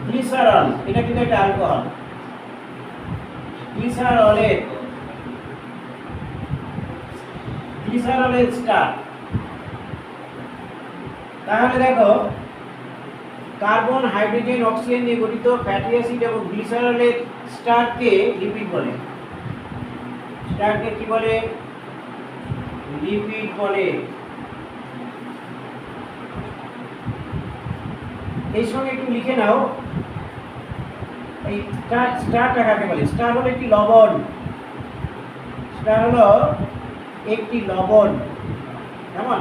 গ্লিসারল, এটা কিন্তু একটা অ্যালকোহল। গ্লিসারলের স্টার। তাহলে দেখো, কার্বন, হাইড্রোজেন, অক্সিজেন নিয়ে গঠিত ফ্যাটি অ্যাসিড এবং গ্লিসারলের স্টারকে লিপিড বলে। স্টারকে কি বলে? লিপিড বলে। এই সঙ্গে একটু লিখে নাও, এই স্টারটা কাকে বলে? স্টার হলো একটি লবণ। স্টার হলো একটি লবণ, কেমন?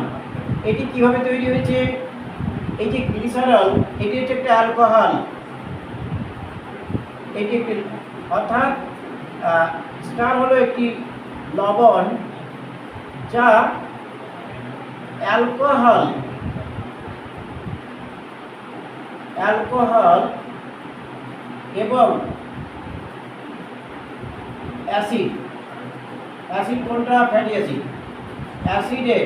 এটি কিভাবে তৈরি হয়েছে? এই যে গ্লিসারল, এটি হচ্ছে একটা অ্যালকোহল। এটি একটি, অর্থাৎ স্টার হলো একটি লবণ যা অ্যালকোহল এবং অ্যাসিড। অ্যাসিড কোনটা? Fatty acid. অ্যাসিডের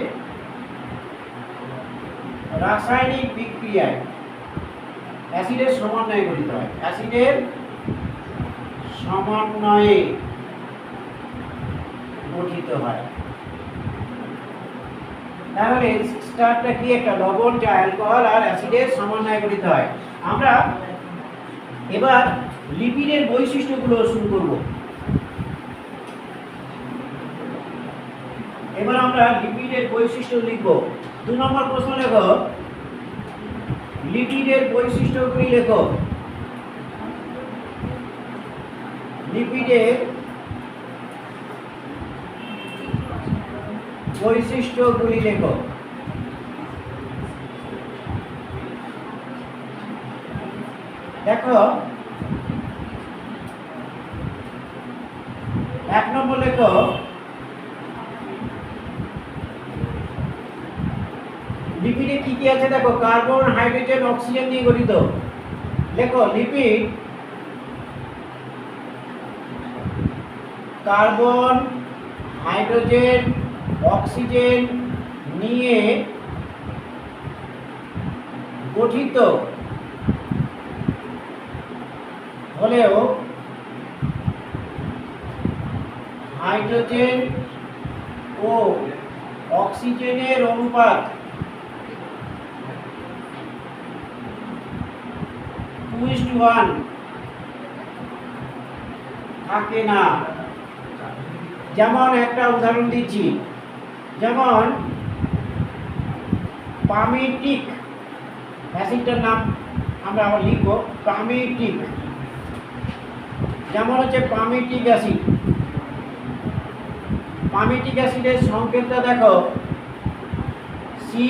রাসায়নিক বিক্রিয়ায় অ্যাসিডের সমন্বয়ে গঠিত হয়। অ্যাসিডের সমন্বয়ে গঠিত হয়। তাহলে স্টারটা কি? একটা লবণ যা অ্যালকোহল আর অ্যাসিডের সমন্বয়ে গঠিত হয়। আমরা এবার লিপিডের বৈশিষ্ট্যগুলো শুরু করব। এবার আমরা লিপিডের বৈশিষ্ট্য লিখব। 2 নম্বর প্রশ্ন লেখো, লিপিডের বৈশিষ্ট্যগুলি লেখো। লিপিডের বৈশিষ্ট্যগুলি লেখো। দেখো, 1 নম্বর লেখো, লিপিডে কি কি আছে? দেখো, কার্বন, হাইড্রোজেন, অক্সিজেন নিয়ে গঠিত। লেখো, লিপিড কার্বন, হাইড্রোজেন, অক্সিজেন নিয়ে গঠিত হলেও হাইড্রোজেন ও অক্সিজেনের অনুপাত 2:1 থাকে না। যেমন একটা উদাহরণ দিচ্ছি, যেমন পামিটিক অ্যাসিডটার নাম আমরা আবার লিখব, পামিটিক। যেমন হচ্ছে পামিটিক অ্যাসিড। পামিটিক অ্যাসিডের সংকেতটা দেখো, সি,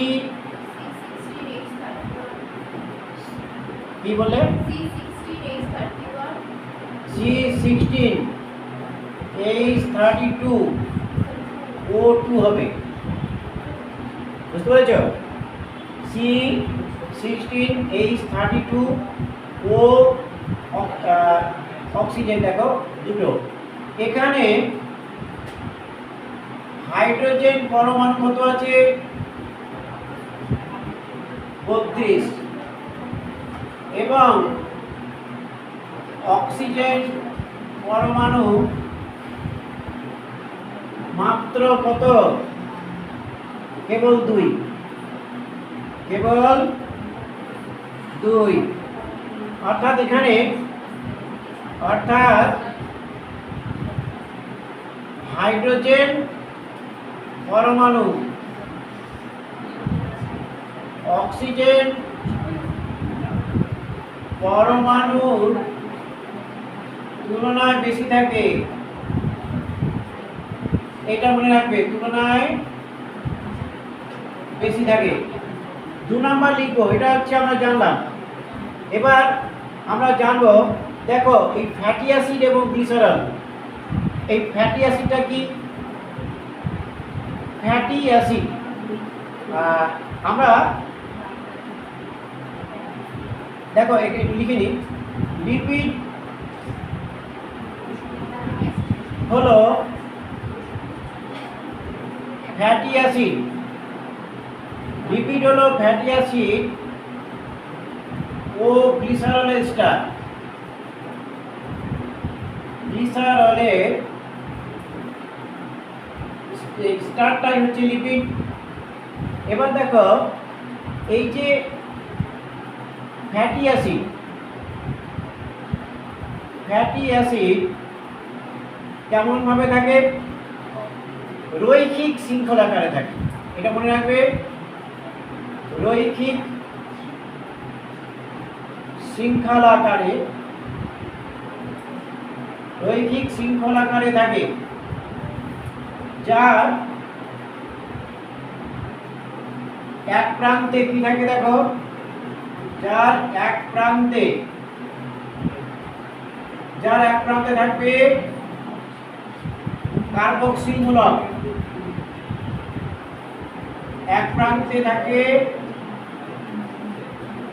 কি বলে? C16H32O2 হবে, বুঝতে পেরেছ? C16H32O অক্সিজেন দেখো দুটো। এখানে হাইড্রোজেন পরমাণু কত আছে? 32 এবং অক্সিজেন পরমাণু মাত্র কত? কেবল 2। কেবল 2। অর্থাৎ এখানে অর্থাৎ হাইড্রোজেন পরমাণু অক্সিজেন পরমাণুর তুলনায় বেশি থাকে, এটা মনে রাখবে, তুলনায় বেশি থাকে। 2 নাম্বার লিখবো, এটা হচ্ছে আমরা জানলাম। এবার আমরা জানবো, দেখো এই ফ্যাটি অ্যাসিড এবং গ্লিসারল, এই ফ্যাটি অ্যাসিডটা কি? ফ্যাটি অ্যাসিড আমরা দেখো একটু লিখে নিই। লিপিড হলো ফ্যাটি অ্যাসিড, লিপিড হলো ফ্যাটি অ্যাসিড ও গ্লিসারলের স্টার, গ্লিসারলের স্টারটাই হচ্ছে লিপিড। এবার দেখো এই যে ফ্যাটি অ্যাসিড, ফ্যাটি অ্যাসিড কেমন ভাবে থাকে? রৈখিক শৃঙ্খলাকারে থাকে, এটা মনে রাখবে, রৈখিক শৃঙ্খলাকারে, রৈখিক শৃঙ্খলাকারে থাকে, যার এক প্রান্তে কি থাকে? দেখো, যার এক প্রান্তে থাকবে কার্বক্সিল মূলক, এক প্রান্তে থাকে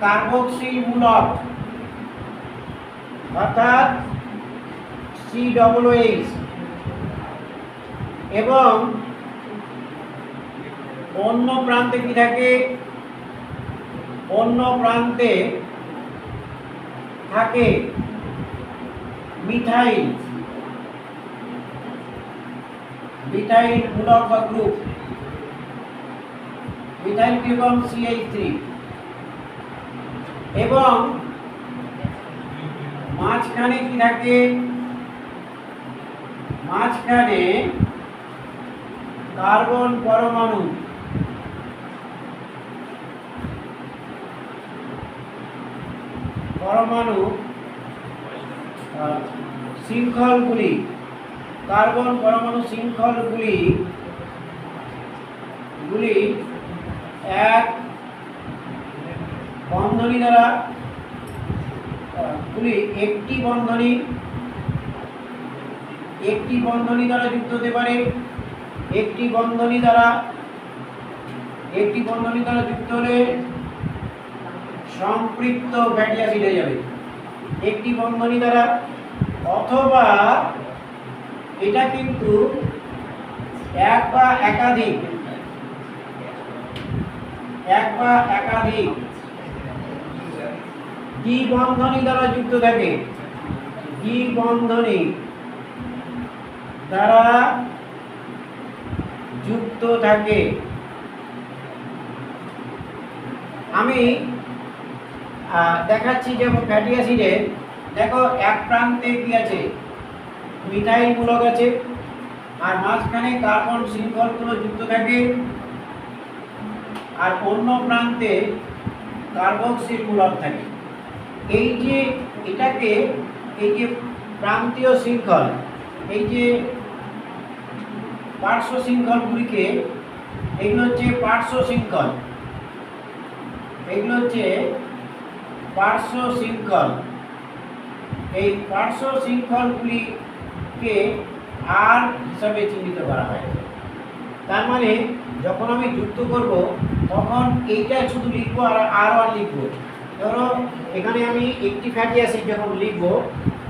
কার্বক্সিল মূলক, অর্থাৎ COOH, এবং অন্য প্রান্তে কি থাকে? অন্য প্রান্তে থাকে মিথাইল, মিথাইল মূলক বা গ্রুপ, মিথাইল এবং CH3, এবং মাঝখানে কি থাকে? মাঝখানে কার্বন পরমাণু, পরমাণু শৃঙ্খলগুলি, কার্বন পরমাণু শৃঙ্খলগুলি এক বন্ধনী দ্বারা, একটি বন্ধনী দ্বারা যুক্ত হতে পারে, একটি বন্ধনী দ্বারা যুক্ত হলে সম্পৃক্ত ফ্যাটি অ্যাসিড হয়ে যাবে, একটি বন্ধনী দ্বারা। অথবা এটা কিন্তু এক বা একাধিক দ্বি বন্ধনী দ্বারা যুক্ত থাকে, দ্বি বন্ধনী দ্বারা যুক্ত থাকে। আমি দেখাচ্ছি, যেমন ফ্যাটি অ্যাসিডে দেখো এক প্রান্তে কি আছে? মিথাইল মূলক আছে, আর মাঝখানে কার্বন শৃঙ্খলগুলো যুক্ত থাকে, আর অন্য প্রান্তে কার্বক্সিল মূলক থাকে। এই যে এটাকে, এই যে প্রান্তীয় শৃঙ্খল, এই যে পার্শ্ব শৃঙ্খলগুলিকে, এগুলো হচ্ছে পার্শ্ব শৃঙ্খল, এগুলো হচ্ছে পার্শ্ব শৃঙ্খল। এই পার্শ্ব শৃঙ্খলগুলিকে আর হিসাবে চিহ্নিত করা হয়। তার মানে যখন আমি যুক্ত করব তখন এইটা শুধু লিখবো আর R1 লিখবো। ধরো এখানে আমি একটি ফ্যাটি অ্যাসিড যখন লিখবো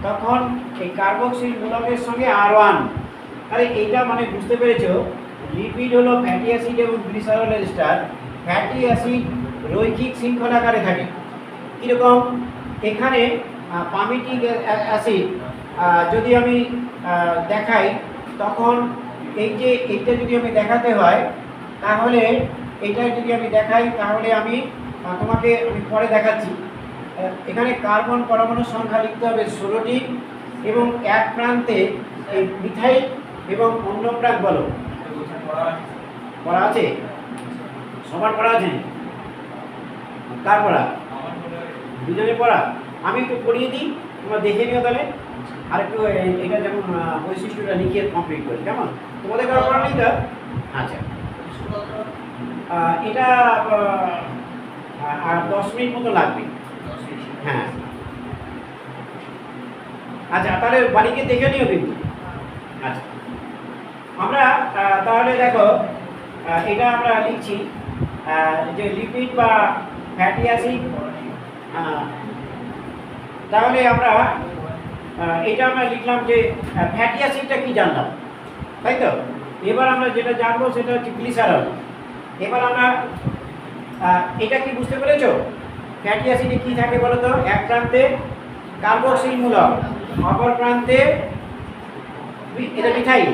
তখন এই কার্বক্সিল মূলকের সঙ্গে R1, তাহলে এইটা মানে বুঝতে পেরেছো, লিপিড হলো ফ্যাটি অ্যাসিড এবং গ্লিসারলের স্টার। ফ্যাটি অ্যাসিড রৈখিক শৃঙ্খলাকারে থাকে। কীরকম? এখানে পামিটিক অ্যাসিড যদি আমি দেখাই, তখন এই যে এইটা যদি আমি দেখাতে হয়, তাহলে এইটা যদি আমি দেখাই, তাহলে আমি তোমাকে পরে দেখাচ্ছি। এখানে কার্বন পরমাণুর সংখ্যা লিখতে হবে 16টি এবং এক প্রান্তে এই মিথাইল এবং অন্য প্রান্ত বলো পড়া আছে, সবার পড়া আছে, কার পড়া? দুজনে পড়া। আমি একটু পড়িয়ে দিই, তোমরা দেখে নিও তাহলে, আর একটু এটা যেমন বৈশিষ্ট্যটা লিখে কমপ্লিট করি, কেমন? তোমাদের কারো পড়া নেই তো? আচ্ছা, এটা আর 10 মিনিট মতো লাগবে। হ্যাঁ, আচ্ছা তাহলে বাড়িকে দেখে নিও কিন্তু। আচ্ছা, আমরা তাহলে দেখো এটা আমরা লিখছি যে লিপিড বা ফ্যাটি অ্যাসিড। তাহলে আমরা এটা আমরা লিখলাম যে ফ্যাটি অ্যাসিডটা কি জানলাম, তাই তো? এবার আমরা যেটা জানবো সেটা হচ্ছে গ্লিসারল। এবার আমরা এটা কি বুঝতে পেরেছো? ফ্যাটি অ্যাসিডে কি থাকে বলো তো? এক প্রান্তে কার্বক্সিল মূলক, অপর প্রান্তে এটা মিথাইল,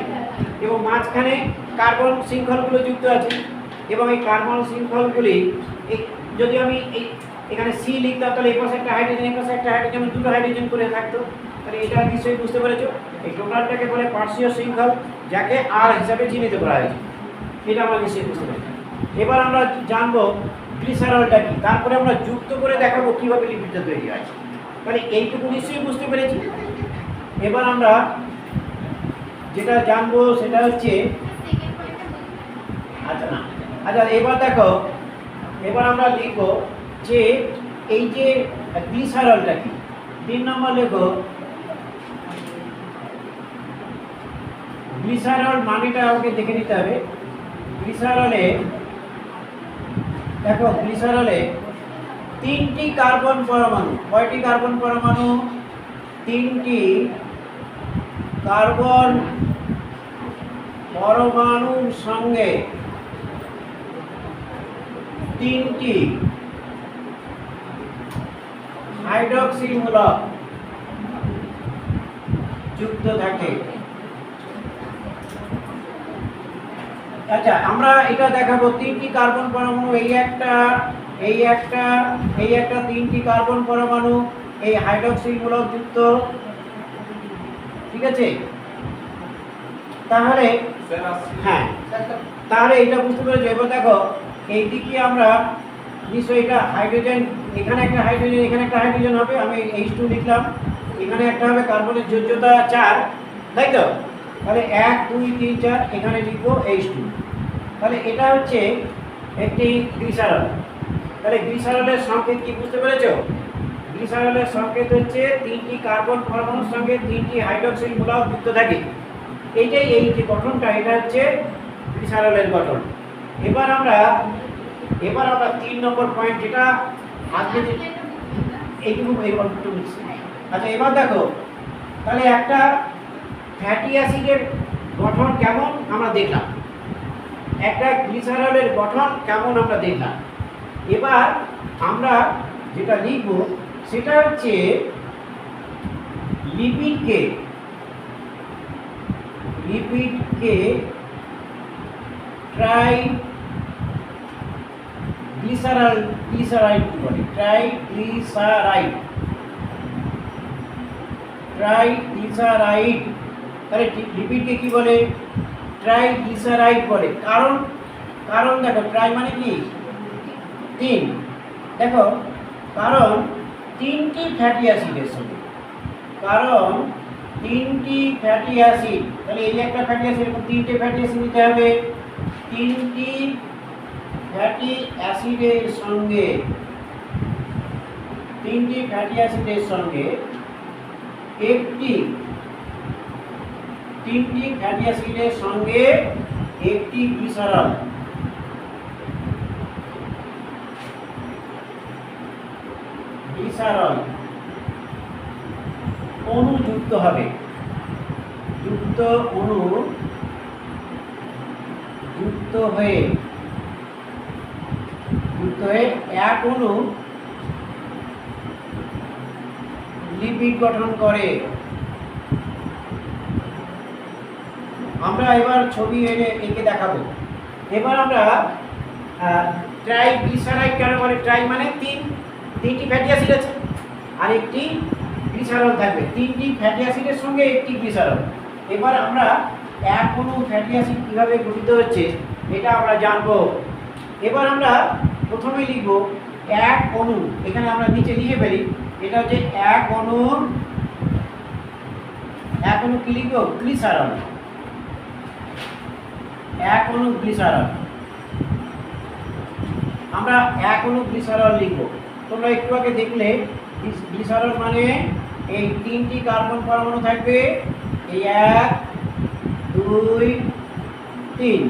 এবং মাঝখানে কার্বন শৃঙ্খলগুলো যুক্ত আছে। এবং এই কার্বন শৃঙ্খলগুলি যদি আমি এখানে সি লিখতাম তাহলে এই পাশে একটা হাইড্রোজেন, এই পাশে একটা হাইড্রোজেন, দুটো হাইড্রোজেন করে থাকতো। তাহলে এটা নিশ্চয়ই বুঝতে পেরেছো। এই টোটালটাকে বলে পার্শ্বীয় শৃঙ্খল, যাকে আর হিসাবে চিহ্নিত করা হয়েছে। এটা আমরা নিশ্চয়ই বুঝতে পেরেছি। এবার আমরা জানবো গ্লিসারলটা কি, তারপরে আমরা যুক্ত করে দেখাবো কীভাবে লিপিডটা তৈরি হয়। তাহলে এইটুকু নিশ্চয়ই বুঝতে পেরেছি। এবার আমরা যেটা জানবো সেটা হচ্ছে আচ্ছা এবার দেখো, এবার আমরা লিখবো যে এই যে গ্লিসারলটা কি। 3 নম্বর লেখো গ্লিসারল মানেটা ওকে দেখে নিতে হবে। গ্লিসারলে দেখো, গ্লিসারলে 3টি কার্বন পরমাণু। কয়টি কার্বন পরমাণু? 3টি কার্বন পরমাণুর সঙ্গে 3টি হাইড্রক্সিল মূলক যুক্ত থাকে। আচ্ছা, আমরা এটা দেখাবো 3টি কার্বন পরমাণু, এই একটা 3টি কার্বন পরমাণু এই হাইড্রক্সিল মূলক যুক্ত, ঠিক আছে? তাহলে হ্যাঁ, তাহলে এটা বুঝতে পেরেছো। এবার দেখো এইদিকে আমরা নিশ্চয়ই এটা হাইড্রোজেন, এখানে একটা হাইড্রোজেন, এখানে একটা হাইড্রোজেন হবে। আমি H2 লিখলাম, এখানে একটা হবে, কার্বনের যোজ্যতা 4, তাই তো? তাহলে 1 2 3 4 এখানে লিখবো H2। তাহলে এটা হচ্ছে একটি গ্লিসারল। তাহলে গ্লিসারলের সংকেত কি বুঝতে পেরেছো? গ্লিসারলের সংকেত হচ্ছে 3টি কার্বন পরমাণুর সঙ্গে 3টি হাইড্রক্সিল মূলক যুক্ত থাকে। এইটাই এই যে গঠনটা, এটা হচ্ছে গ্লিসারলের গঠন। এবার আমরা 3 নম্বর পয়েন্ট, যেটা আজকে এইটুকু আচ্ছা এবার দেখো, তাহলে একটা ফ্যাটি অ্যাসিডের গঠন কেমন আমরা দেখলাম, একটা গ্লিসারলের গঠন কেমন আমরা দেখলাম। এবার আমরা যেটা লিখব সেটা হচ্ছে লিপিডকে ট্রাইগ্লিসারাইড বলে। ট্রাইগ্লিসারাইড। তাহলে লিপিডকে কি বলে? ট্রাইগ্লিসারাইড বলে। কারণ দেখো, ট্রাই মানে কি? 3। দেখো, কারণ 3টি ফ্যাটি অ্যাসিডের সঙ্গে, কারণ 3টি ফ্যাটি অ্যাসিড, তাহলে এই একটা ফ্যাটি অ্যাসিড, এরকম 3টে ফ্যাটি অ্যাসিড নিতে হবে। 3টি ফ্যাটি অ্যাসিডের সঙ্গে 3টি ফ্যাটি অ্যাসিডের সঙ্গে একটি 3টি ফ্যাটি অ্যাসিডের সঙ্গে একটি গ্লিসারল। গ্লিসারল অণু যুক্ত হবে, অণু যুক্ত হয়ে এক অণু লিপিড গঠন করে। আমরা এবার ছবি এঁকে দেখাবো। এবার আমরা ট্রাইগ্লিসারাইড কেন বলে? ট্রাই মানে 3টি ফ্যাটি অ্যাসিড আছে, আর একটি গ্লিসারল থাকবে, তিনটি ফ্যাটি অ্যাসিডের সঙ্গে একটি গ্লিসারল। এবার আমরা এক অণু ফ্যাটি অ্যাসিড কীভাবে গঠিত হচ্ছে এটা আমরা জানবো। এবার আমরা প্রথমে লিখব এক অণু, এখানে আমরা নিচে লিখে ফেলি, এটা হচ্ছে এক অণু কি লিখব? গ্লিসারল। এক অণু গ্লিসারল, আমরা এক অণু গ্লিসারল লিখব। তোমরা একটু আগে দেখলে গ্লিসারল মানে এই তিনটি কার্বন পরমাণু থাকবে, এই 1 2 3,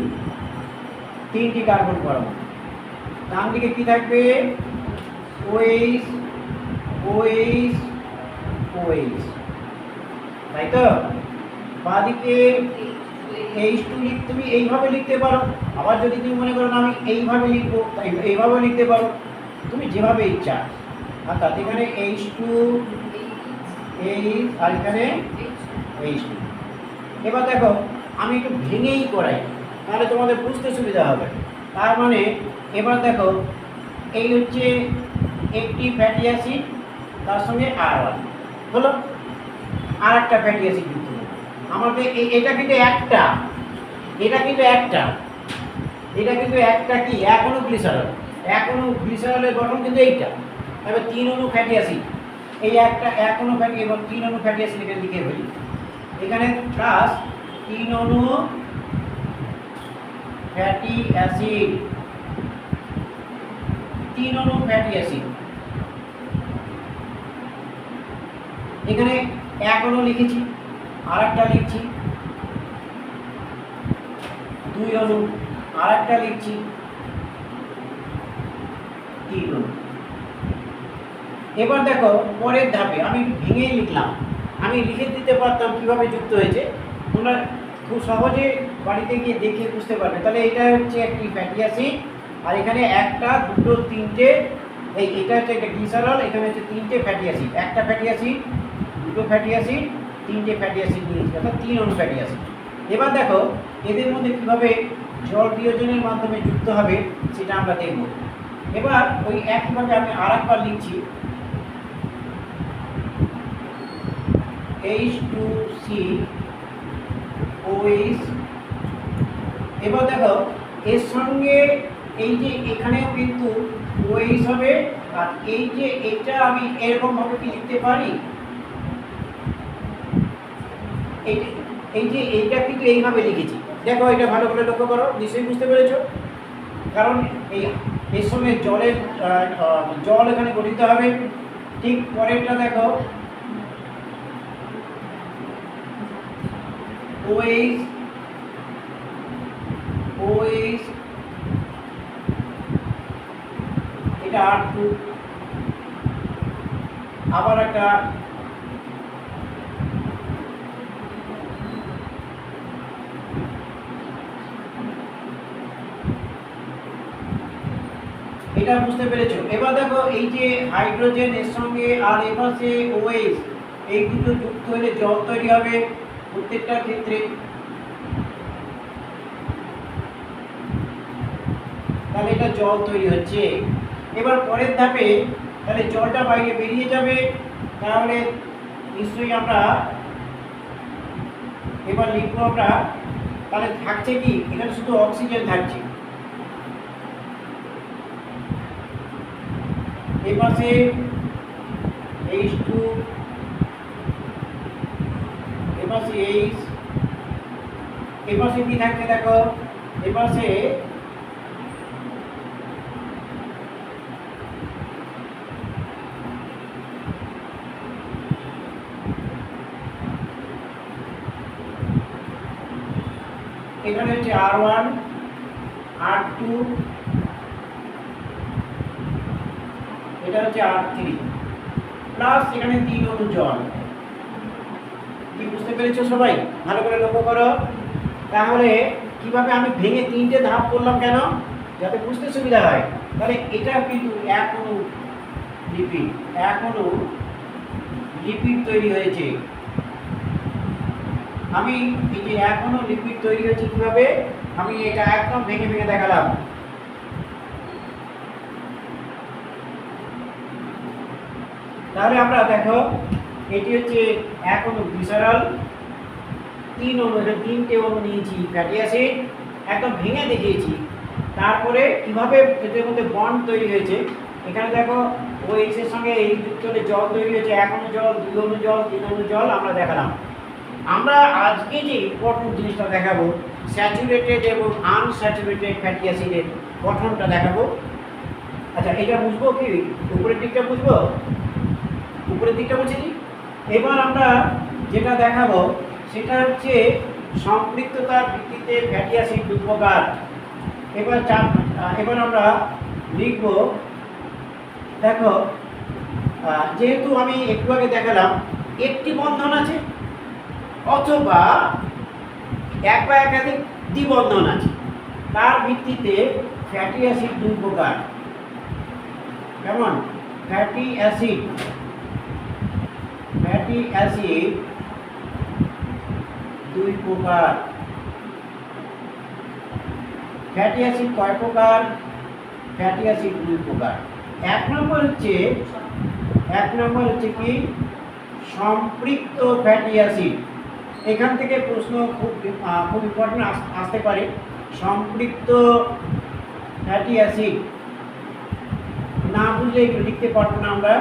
তিনটি কার্বন পরমাণু। ডান দিকে কি থাকবে? OH OH OH, তাই তো? বাঁদিকে H2 তুমি এইভাবে লিখতে পারো, আবার যদি তুমি মনে করো না আমি এইভাবে লিখবো, এইভাবে লিখতে পারো, তুমি যেভাবে ইচ্ছা। অর্থাৎ এখানে H2 H আর এখানে H2। এবার দেখো আমি একটু ভেঙেই করাই, তাহলে তোমাদের বুঝতে সুবিধা হবে। তার মানে এবার দেখো এই হচ্ছে একটি ফ্যাটি অ্যাসিড, তার সঙ্গে R1 হলো, আর একটা ফ্যাটি অ্যাসিড যুক্ত হলো। আমাদের এটা কিন্তু একটা, এটা কিন্তু একটা, এটা কিন্তু একটা কি এক অণু গ্লিসারল। এক অণু গ্লিসারলের গঠন কিন্তু এইটা। এবার 3 অণু ফ্যাটি অ্যাসিড, এই একটা এক অণু ফ্যাটি এবং 3 অণু ফ্যাটি অ্যাসিড এখানে লিখে ফেলি, এখানে প্লাস 3 অণু ফ্যাটি অ্যাসিড, 3 অণু ফ্যাটি অ্যাসিড। এখানে এক অণু লিখেছি, আর একটা লিখছি, 2 অণু, আর একটা লিখছি, 3 অণু। এবার দেখো পরের ধাপে আমি ভেঙে লিখলাম, আমি লিখে দিতে পারতাম কিভাবে যুক্ত হয়েছে, তোমরা খুব সহজে বাড়িতে গিয়ে দেখে বুঝতে পারবে। তাহলে এটা হচ্ছে একটি ফ্যাটি অ্যাসিড, আর এখানে একটা দুটো তিনটে, এটা হচ্ছে একটা গ্লিসারল, এখানে হচ্ছে 3টে ফ্যাটি অ্যাসিড, একটা ফ্যাটি অ্যাসিড, দুটো ফ্যাটি অ্যাসিড, 3টে ফ্যাটি অ্যাসিড নিয়েছি, অর্থাৎ 3 অণু ফ্যাটি অ্যাসিড। এবার দেখো এদের মধ্যে কিভাবে জল বিয়োজনের মাধ্যমে যুক্ত হবে সেটা আমরা দেখব। এবার ওই একইভাবে আমি আর একবার লিখছি, H2COH। এবার দেখো এর সঙ্গে এই যে এখানেও কিন্তু OH হবে, আর এই যে এটা আমি এরকম ভাবে কি লিখতে পারি, এই যে এইটা কিন্তু এইভাবে লিখেছি। দেখো এটা ভালো করে লক্ষ্য করো, নিশ্চয়ই বুঝতে পেরেছো। কারণ এই এর সঙ্গে জলের জল এখানে গঠিত হবে। ঠিক পরেরটা দেখো OH OH, এটা R2, আবার একটা এটা বুঝতে পেরেছো। এবার দেখো এই যে হাইড্রোজেন এর সঙ্গে আর এপাশে OH, এই দুটো যুক্ত হলে জল তৈরি হবে প্রত্যেকটা ক্ষেত্রে। তাহলে এটা জল তৈরি হচ্ছে। এবার পরের ধাপে তাহলে জলটা বাইরে বেরিয়ে যাবে, তাহলে নিশ্চয়ই আমরা এবার লিখবো আমরা, তাহলে থাকছে কি এখানে শুধু অক্সিজেন থাকছে, এপাশে H2, এপাশে H, এপাশে কি থাকছে দেখো, এপাশে এখানে হচ্ছে R1 R2, এটা হচ্ছে R3 প্লাস এখানে 3 অণু জল। কি বুঝতে পেরেছো সবাই? ভালো করে লক্ষ্য করো। তাহলে কিভাবে আমি ভেঙে 3টে ধাপ করলাম কেন, যাতে বুঝতে সুবিধা হয়। তাহলে এটা কিন্তু এক অণু লিপিড, এক অণু লিপিড তৈরি হয়েছে। আমি এই যে এক অণু লিপিড তৈরি হয়েছে কিভাবে, আমি এটা একদম ভেঙে ভেঙে দেখালাম। তাহলে আমরা দেখো এটি হচ্ছে 1 অণু গ্লিসারল, 3 অণু, এখানে 3টে অণু নিয়েছি ফ্যাটি অ্যাসিড, একদম ভেঙে দেখিয়েছি। তারপরে কিভাবে এদের মধ্যে বন্ড তৈরি হয়েছে, এখানে দেখো OH এর সঙ্গে এই যুক্ত হলে জল তৈরি হয়েছে, 1 অণু জল, 2 অণু জল, 3 অণু জল আমরা দেখালাম। আমরা আজকে যে ইম্পর্টেন্ট জিনিসটা দেখাবো, স্যাচুরেটেড এবং আনস্যাচুরেটেড ফ্যাটি অ্যাসিডের গঠনটা দেখাবো। আচ্ছা, এটা বুঝবো কি? উপরের দিকটা বুঝবো, উপরের দিকটা বুঝে নিই। এবার আমরা যেটা দেখাবো সেটা হচ্ছে সম্পৃক্ততার ভিত্তিতে ফ্যাটি অ্যাসিড 2 প্রকার। এবার আমরা লিখব, দেখো যেহেতু আমি একটু আগে দেখালাম একটি বন্ধন আছে অথবা এক বা একাধিক দ্বিবন্ধন আছে, তার ভিত্তিতে ফ্যাটি অ্যাসিড 2 প্রকার। কেমন? ফ্যাটি অ্যাসিড 2 প্রকার। ফ্যাটি অ্যাসিড কয় প্রকার? ফ্যাটি অ্যাসিড 2 প্রকার। এক নম্বর হচ্ছে কি? সম্পৃক্ত ফ্যাটি অ্যাসিড। এখান থেকে প্রশ্ন খুব ইম্পর্টেন্ট আসতে পারে। সম্পৃক্ত ফ্যাটি অ্যাসিড না বুঝলে একটু লিখতে পারবো না আমরা।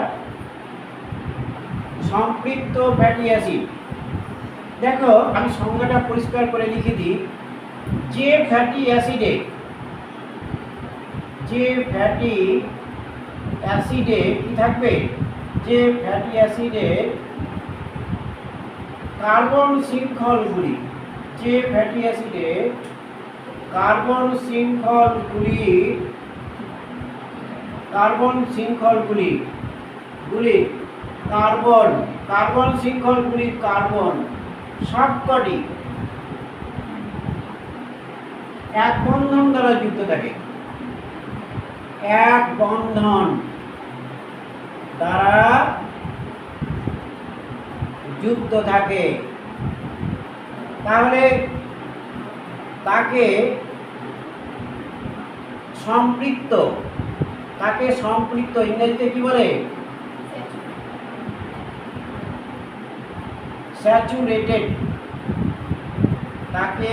সম্পৃক্ত ফ্যাটি অ্যাসিড, দেখো আমি সংজ্ঞাটা পরিষ্কার করে লিখে দিই। যে ফ্যাটি অ্যাসিডে কি থাকবে? যে ফ্যাটি অ্যাসিডে কার্বন শৃঙ্খলগুলি, কার্বন শৃঙ্খলগুলি কার্বন সবকটি এক বন্ধন দ্বারা যুক্ত থাকে। এক বন্ধন দ্বারা যুক্ত থাকে, তাহলে তাকে সম্পৃক্ত ইংরেজিতে কি বলে? স্যাচুরেটেড। তাকে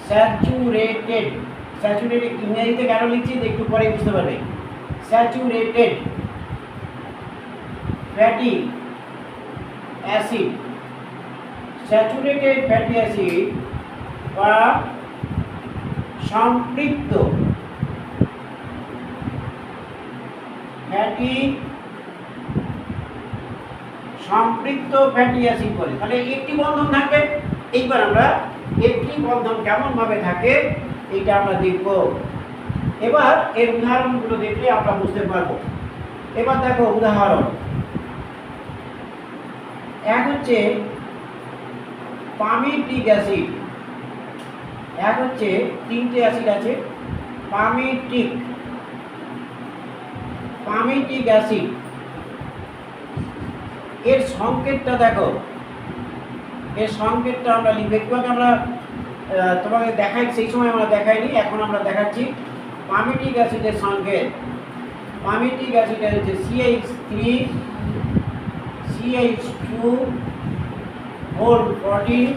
স্যাচুরেটেড ইংরেজিতে কেন লিখছি একটু পরে বুঝতে পারবে। Saturated fatty acid, saturated fatty acid বা সম্পৃক্ত ফ্যাটি অ্যাসিড বলে। তাহলে একটি বন্ধন থাকবে। এইবার আমরা একটি বন্ধন কেমন ভাবে থাকে এইটা আমরা দেখব। এবার এর উদাহরণগুলো দেখলে আমরা বুঝতে পারবো। এবার দেখো উদাহরণ এক হচ্ছে পামিটিক অ্যাসিড। এক হচ্ছে 3টে অ্যাসিড আছে। পামিটিক অ্যাসিড, এর সংকেতটা দেখো। এর সংকেতটা আমরা লিখব। একটু আগে আমরা তোমাকে দেখাই, সেই সময় আমরা দেখাইনি, এখন আমরা দেখাচ্ছি। পামিটিক অ্যাসিডের সংকেত, পামিটিক অ্যাসিডের হচ্ছে CH3 CH2 14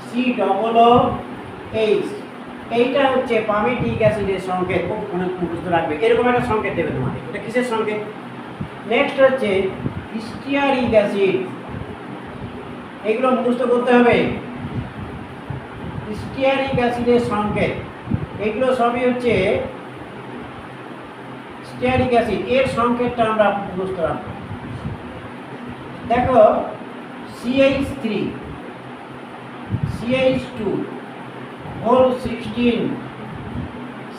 COOH। এইটা হচ্ছে পামিটিক অ্যাসিডের সংকেত। খুব মুখস্থ রাখবে, এরকম একটা সংকেত দেবে তোমাকে। এটা কিসের সংকেত? নেক্সট হচ্ছে স্টিয়ারিক অ্যাসিড। এগুলো মুখস্থ করতে হবে। স্টিয়ারিক অ্যাসিডের সংকেত, এগুলো সবই হচ্ছে স্টিয়ারিক অ্যাসিড। এর সংকেতটা আমরা মুখস্থ রাখবো। দেখো CH3 CH2 16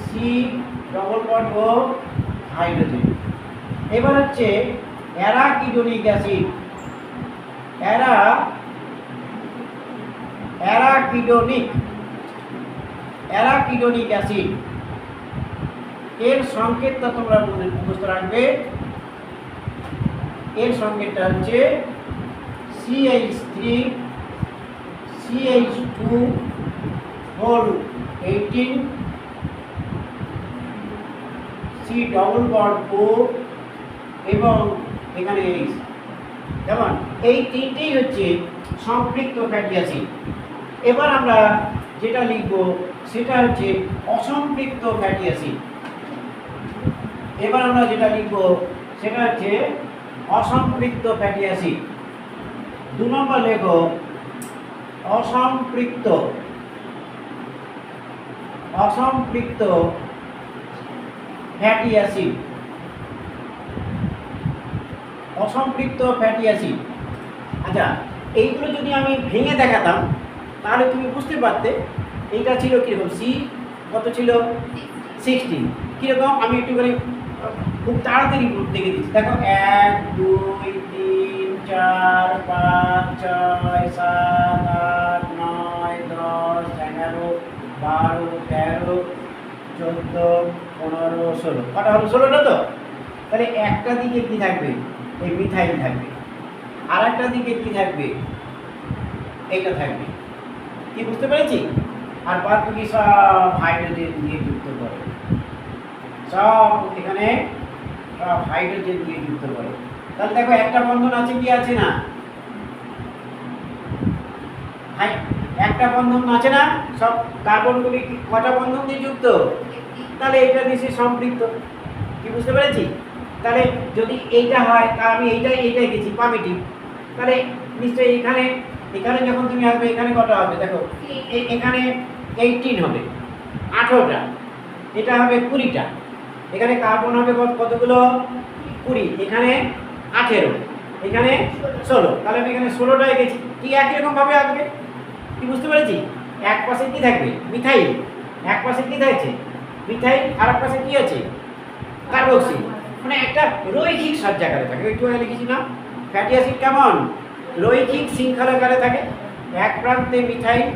C double bond ও হাইড্রোজেন। এবার হচ্ছে অ্যারাকিডোনিক অ্যাসিড। অ্যারাকিডোনিক অ্যাসিড, এর সংকেতটা তোমরা মুখস্থ রাখবে। এর সংকেতটা হচ্ছে CH3 CH2 18 C C double bond ও এবং এখানে এইচ, যেমন এই তিনটেই হচ্ছে সম্পৃক্ত ফ্যাটি অ্যাসিড। এবার আমরা যেটা লিখব সেটা হচ্ছে অসম্পৃক্ত ফ্যাটি অ্যাসিড। এবার আমরা যেটা লিখব সেটা হচ্ছে অসম্পৃক্ত ফ্যাটি অ্যাসিড। 2 নম্বর লেখো অসম্পৃক্ত ফ্যাটি অ্যাসিড। অসম্পৃক্ত ফ্যাটি অ্যাসিড। আচ্ছা, এইগুলো যদি আমি ভেঙে দেখাতাম তাহলে তুমি বুঝতে পারতে এইটা ছিল কীরকম। সি কত ছিল 16, কীরকম আমি একটুখানি খুব তাড়াতাড়ি দেখে দিচ্ছি। দেখো 1 2 3 4 5 6 7 8 9 10 11 12 13 14 15 16, কটা হলো? 16টা তো। তাহলে একটা দিকে কি থাকবে? এই মিথাইল থাকবে, আর একটা দিকে কি থাকবে? এইটা থাকবে। কি বুঝতে পেরেছি? আর বাদ বাকি সব হাইড্রোজেন দিয়ে যুক্ত করে, সব এখানে সব হাইড্রোজেন দিয়ে যুক্ত করে। তাহলে দেখো একটা বন্ধন আছে কি আছে না? একটা বন্ধন আছে না? সব কার্বনগুলি কটা বন্ধন দিয়ে যুক্ত? তাহলে এটা দিছি সম্পৃক্ত। কি বুঝতে পেরেছি? তাহলে যদি এইটা হয় তা আমি এইটাই গেছি পজিটিভ, তাহলে নিশ্চয়ই এখানে যখন তুমি আসবে এখানে কটা হবে? দেখো এখানে 18 হবে, 18টা, এটা হবে 20টা। এখানে কার্বন হবে কতগুলো? 20, এখানে 18, এখানে 16, তাহলে আমি এখানে 16টায় গেছি। ঠিক একই রকমভাবে আসবে। কি বুঝতে পেরেছি? এক পাশে কি থাকবে? মিথাইল। এক পাশে কি থাকছে? মিথাইল। আর এক পাশে কি আছে? কার্বক্সিল। মানে একটা রৈখিক সাজ্জাকারে থাকে। একটু আগে লিখেছি না ফ্যাটি অ্যাসিড কেমন? রৈখিক শৃঙ্খলাকারে থাকে। এক প্রান্তে মিথাইল,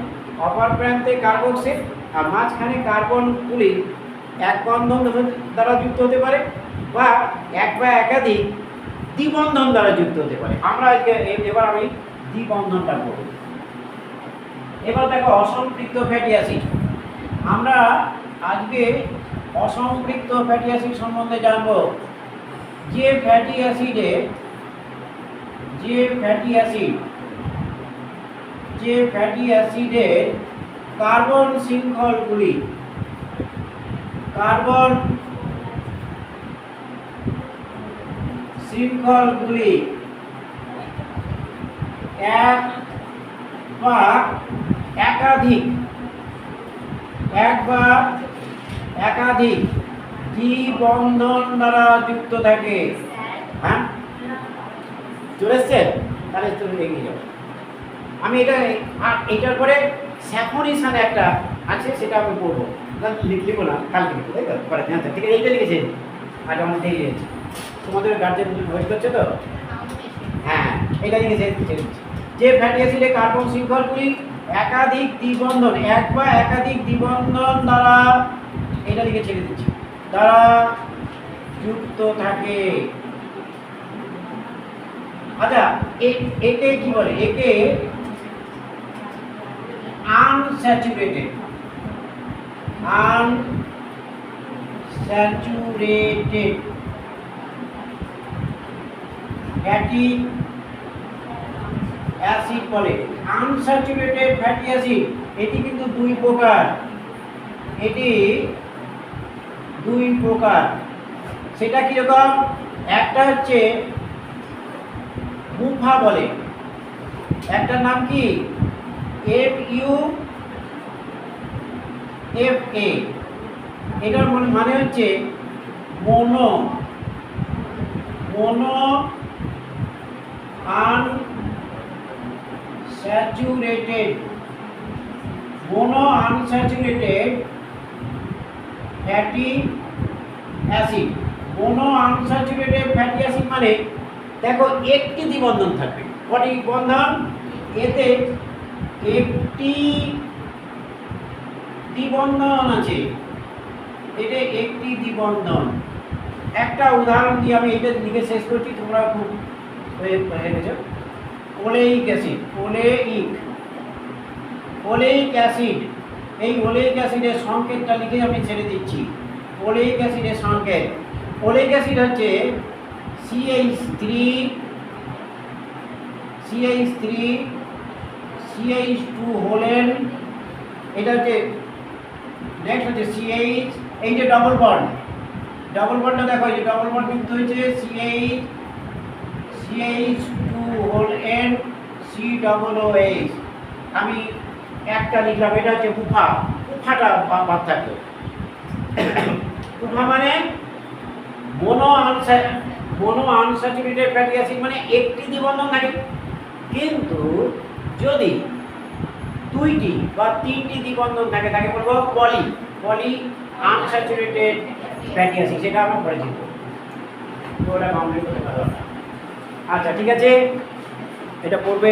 অপর প্রান্তে কার্বক্সিল, আর মাঝখানে কার্বনগুলি এক বন্ধন দ্বারা যুক্ত হতে পারে বা এক বা একাধিক দ্বিবন্ধন দ্বারা যুক্ত হতে পারে। আমরা এবার আমি দ্বিবন্ধনটা করব। এবার দেখো অসম্পৃক্ত ফ্যাটি অ্যাসিড। আমরা আজকে অসম্পৃক্ত ফ্যাটি অ্যাসিড সম্বন্ধে জানব। যে ফ্যাটি অ্যাসিডের কার্বন শৃঙ্খলগুলি এক বা একাধিক দ্বিবন্ধন দ্বারা যুক্ত থাকে। হ্যাঁ, চলে এসছে? তাহলে তুমি এগিয়ে যাও। আমি এটার পরে স্যাফোনিশন একটা আছে, সেটা আমি পড়বো। লিখবো না, কালকে লিখবো, তাই তো? পরে ঠিক আছে, এইটা লিখেছে। আর আমার দেখে যাচ্ছে, তোমাদের গার্জেন ওয়েট করছে তো। হ্যাঁ, এটা লিখেছে। যে ফ্যাটি অ্যাসিডে কার্বন শৃঙ্খলগুলি একাধিক দ্বিবন্ধন, এক বা একাধিক দ্বিবন্ধন দ্বারা, এটা লিখে ছেড়ে দিচ্ছি, দ্বারা যুক্ত থাকে। আচ্ছা, একে কি বলে? একে আনস্যাচুরেটেড ফ্যাটি অ্যাসিড বলে। আনস্যাচুরেটেড ফ্যাটি অ্যাসিড এটি কিন্তু দুই প্রকার। সেটা কিরকম? একটা হচ্ছে মুফা বলে, একটার নাম কি? FUFA। এটার মানে হচ্ছে mono unsaturated fatty acid. Unsaturated fatty acid মানে দেখো একটি দ্বিবন্ধন থাকবে। কটি বন্ধন? এতে একটি দ্বিবন্ধন আছে, এটা একটি দ্বিবন্ধন। একটা উদাহরণ দিয়ে আমি এটা লিখে শেষ করছি, তোমরা খুব হেরেছ। Oleic acid. এই ওলেইক অ্যাসিডের সংকেতটা লিখে আমি ছেড়ে দিচ্ছি। ওলেইক অ্যাসিডের সংকেত ওলিক অ্যাসিড হচ্ছে CH3 হোলেন, এটা হচ্ছে নেক্সট হচ্ছে CH, এই যে ডবল বন্ডটা দেখো, এই যে ডবল বন্ড যুক্ত হয়েছে CH2 হোল N COOH। আমি একটা লিখলাম, এটা হচ্ছে উফাটা বাদ থাকলো। উফা মানে মোনো আনস্যাচুরেটেড ফ্যাটি অ্যাসিড, মানে একটি দ্বিবন্ধন থাকে। কিন্তু যদি দুইটি বা তিনটি দ্বিবন্ধন থাকে তাকে বলবো পলি আনস্যাচুরেটেড ফ্যাটি অ্যাসিড। সেটা আমরা পরে শিখব, তো ওটা কমপ্লিট করতে পারবো না। আচ্ছা ঠিক আছে, এটা পড়বে।